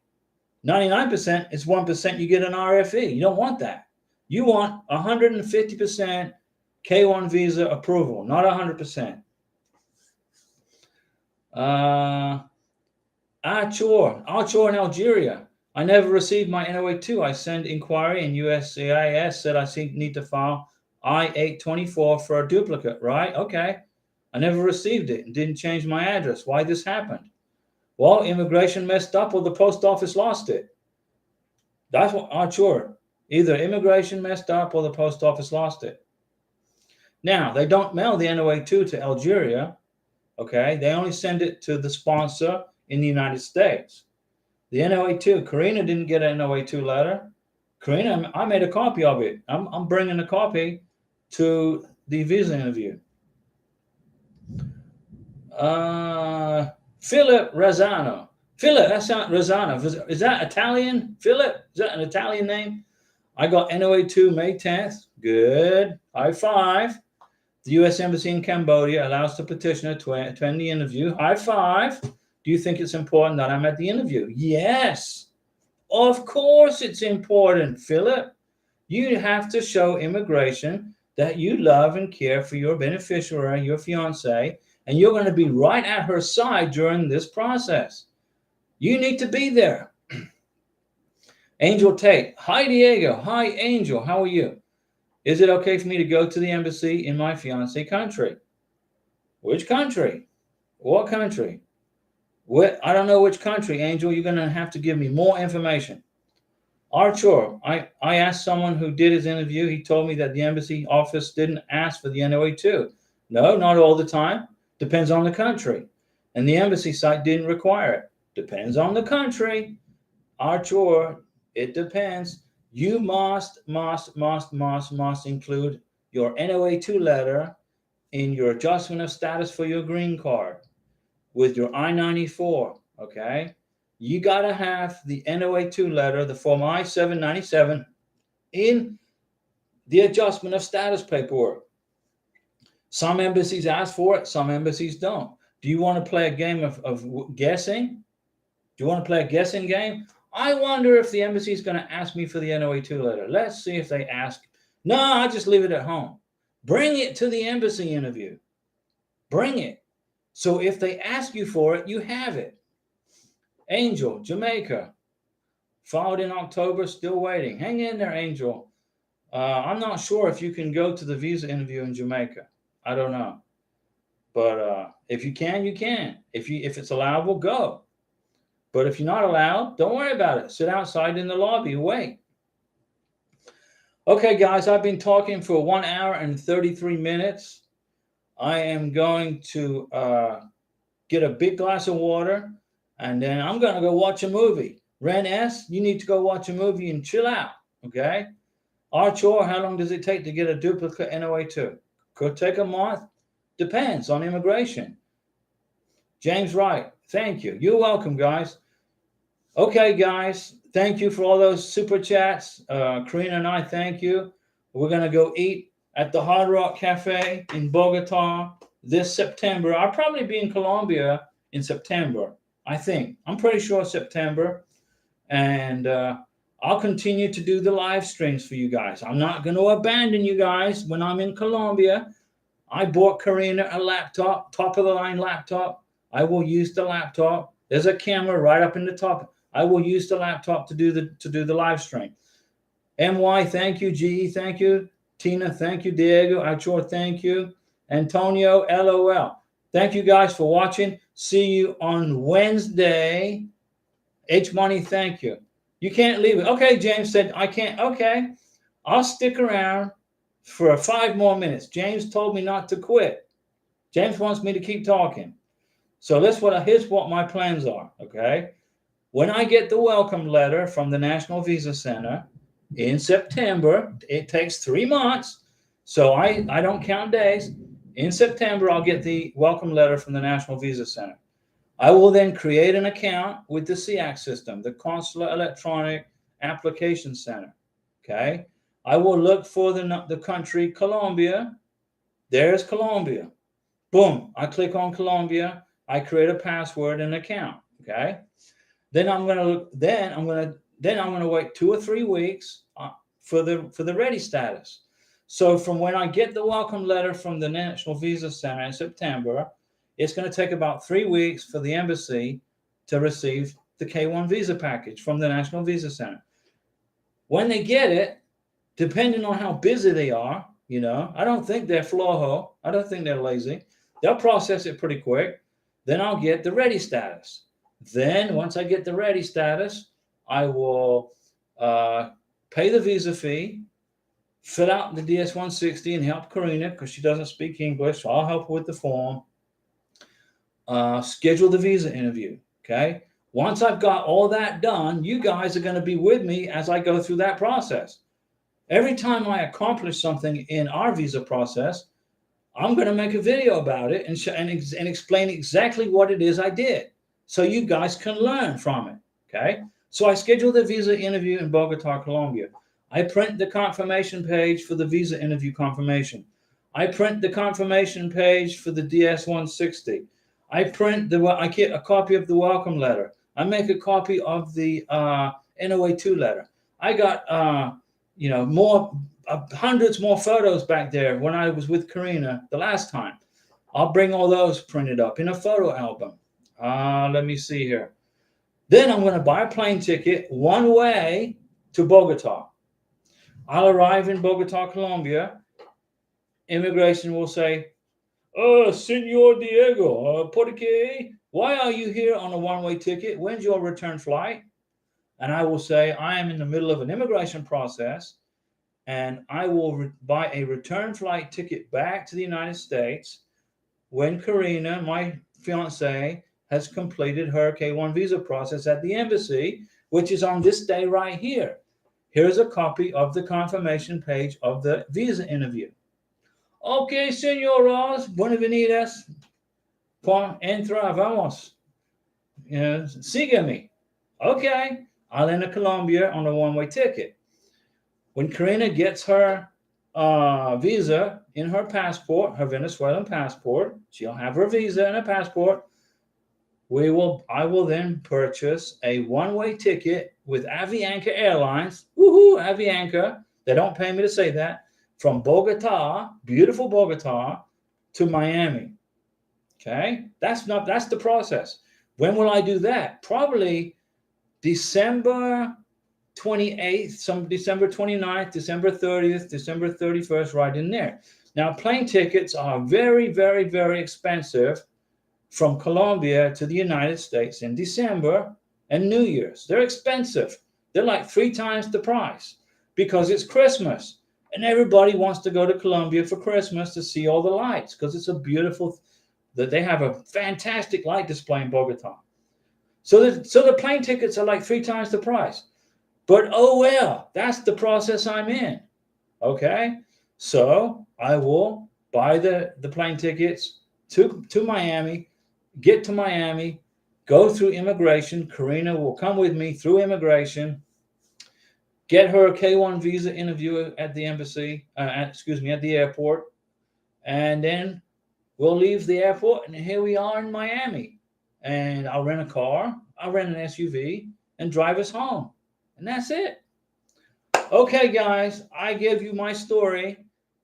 99% is 1% you get an RFE. You don't want that. You want 150% K-1 visa approval, not 100%. Archor in Algeria. I never received my NOA2. I sent inquiry and USCIS said I need to file I-824 for a duplicate, right? Okay. I never received it and didn't change my address. Why this happened? Well, immigration messed up or the post office lost it. That's what Archor. Either immigration messed up or the post office lost it. Now, they don't mail the NOA2 to Algeria. Okay, they only send it to the sponsor in the United States. The NOA2, Karina didn't get an NOA2 letter. Karina, I made a copy of it. I'm bringing a copy to the visa interview. Philip Razzano. Philip, that's not Razzano. Is that Italian? Philip? Is that an Italian name? I got NOA2 May 10th. Good. High five. The U.S. Embassy in Cambodia allows the petitioner to attend the interview. High five. Do you think it's important that I'm at the interview? Yes. Of course it's important, Philip. You have to show immigration that you love and care for your beneficiary, your fiance, and you're going to be right at her side during this process. You need to be there. Angel Tate. Hi, Diego. Hi, Angel. How are you? Is it okay for me to go to the embassy in my fiancé country? Which country? What country? I don't know which country, Angel. You're going to have to give me more information. Archer, I asked someone who did his interview. He told me that the embassy office didn't ask for the NOA2. No, not all the time. Depends on the country. And the embassy site didn't require it. Depends on the country. Archer, it depends. You must include your NOA2 letter in your adjustment of status for your green card with your I-94, okay? You got to have the NOA2 letter, the Form I-797, in the adjustment of status paperwork. Some embassies ask for it, some embassies don't. Do you want to play a game of guessing? Do you want to play a guessing game? I wonder if the embassy is going to ask me for the NOA2 letter. Let's see if they ask. No, I just leave it at home. Bring it to the embassy interview. Bring it. So if they ask you for it, you have it. Angel, Jamaica. Filed in October, still waiting. Hang in there, Angel. I'm not sure if you can go to the visa interview in Jamaica. I don't know. But if you can, you can. If it's allowable, go. But if you're not allowed, don't worry about it. Sit outside in the lobby, wait. Okay, guys, I've been talking for 1 hour and 33 minutes. I am going to get a big glass of water, and then I'm going to go watch a movie. Ren S., you need to go watch a movie and chill out, okay? Archer, how long does it take to get a duplicate NOA2? Could take a month. Depends on immigration. James Wright, thank you. You're welcome, guys. Okay, guys, thank you for all those super chats. Karina and I thank you. We're going to go eat at the Hard Rock Cafe in Bogota this September. I'll probably be in Colombia in September, I think. I'm pretty sure September. And I'll continue to do the live streams for you guys. I'm not going to abandon you guys when I'm in Colombia. I bought Karina a laptop, top of the line laptop. I will use the laptop. There's a camera right up in the top. I will use the laptop to do the live stream. MY, thank you. GE, thank you. Tina, thank you. Diego, Achor, thank you. Antonio, LOL. Thank you guys for watching. See you on Wednesday. H Money, thank you. You can't leave it. Okay, James said, I can't. Okay, I'll stick around for 5 more minutes. James told me not to quit. James wants me to keep talking. So here's what my plans are, okay? When I get the welcome letter from the National Visa Center in September, it takes 3 months, so I don't count days. In September, I'll get the welcome letter from the National Visa Center. I will then create an account with the CIAC system, the Consular Electronic Application Center, okay? I will look for the country Colombia. There's Colombia. Boom, I click on Colombia. I create a password and account, okay? Then I'm gonna wait 2 or 3 weeks for the ready status. So from when I get the welcome letter from the National Visa Center in September, it's going to take about 3 weeks for the embassy to receive the K1 visa package from the National Visa Center. When they get it, depending on how busy they are, I don't think they're flojo. I don't think they're lazy. They'll process it pretty quick. Then I'll get the ready status. Then once I get the ready status, I will pay the visa fee, fill out the DS-160 and help Karina because she doesn't speak English. So I'll help her with the form. Schedule the visa interview, okay? Once I've got all that done, you guys are going to be with me as I go through that process. Every time I accomplish something in our visa process, I'm going to make a video about it and explain exactly what it is I did so you guys can learn from it, okay? So I scheduled the visa interview in Bogota, Colombia. I print the confirmation page for the visa interview confirmation. I print the confirmation page for the DS-160. I get a copy of the welcome letter. I make a copy of the NOA2 letter. I got hundreds more photos back there when I was with Karina the last time. I'll bring all those printed up in a photo album. Let me see here. Then I'm going to buy a plane ticket one way to Bogota. I'll arrive in Bogota, Colombia. Immigration will say, Senor Diego, ¿por qué? Why are you here on a one-way ticket? When's your return flight? And I will say, I am in the middle of an immigration process, and I will buy a return flight ticket back to the United States when Karina, my fiance, has completed her K1 visa process at the embassy, which is on this day right here. Here's a copy of the confirmation page of the visa interview. Okay, señoras, buenas. Entra, vamos. Sígueme. Okay, I'll enter Colombia on a one-way ticket. When Karina gets her visa in her passport, her Venezuelan passport, she'll have her visa and a passport. I will then purchase a one-way ticket with Avianca Airlines. Woohoo, Avianca. They don't pay me to say that. From Bogota, beautiful Bogota, to Miami. Okay, that's the process. When will I do that? Probably December 28th, some December 29th, December 30th, December 31st, right in there. Now, plane tickets are very, very, very expensive from Colombia to the United States in December and New Year's. They're expensive. They're like 3 times the price because it's Christmas. And everybody wants to go to Colombia for Christmas to see all the lights because it's a beautiful, they have a fantastic light display in Bogota. So the plane tickets are like 3 times the price. But oh well, that's the process I'm in. Okay? So I will buy the plane tickets to Miami, get to Miami, go through immigration. Karina will come with me through immigration, get her a K1 visa interview at the embassy, at the airport, and then we'll leave the airport, and here we are in Miami. And I'll rent a car, I'll rent an SUV, and drive us home. And that's it. Okay, guys, I give you my story,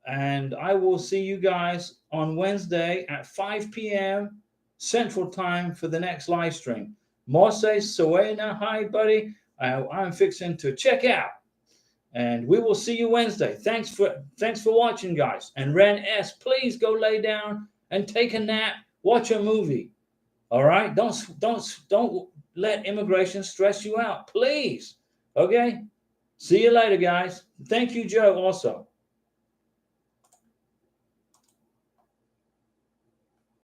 and I will see you guys on Wednesday at 5 p.m. Central Time for the next live stream. Mose Soena, hi, buddy. I'm fixing to check out, and we will see you Wednesday. Thanks for watching, guys. And Ren S, please go lay down and take a nap. Watch a movie. All right, don't let immigration stress you out, please. Okay. See you later, guys. Thank you, Joe, also.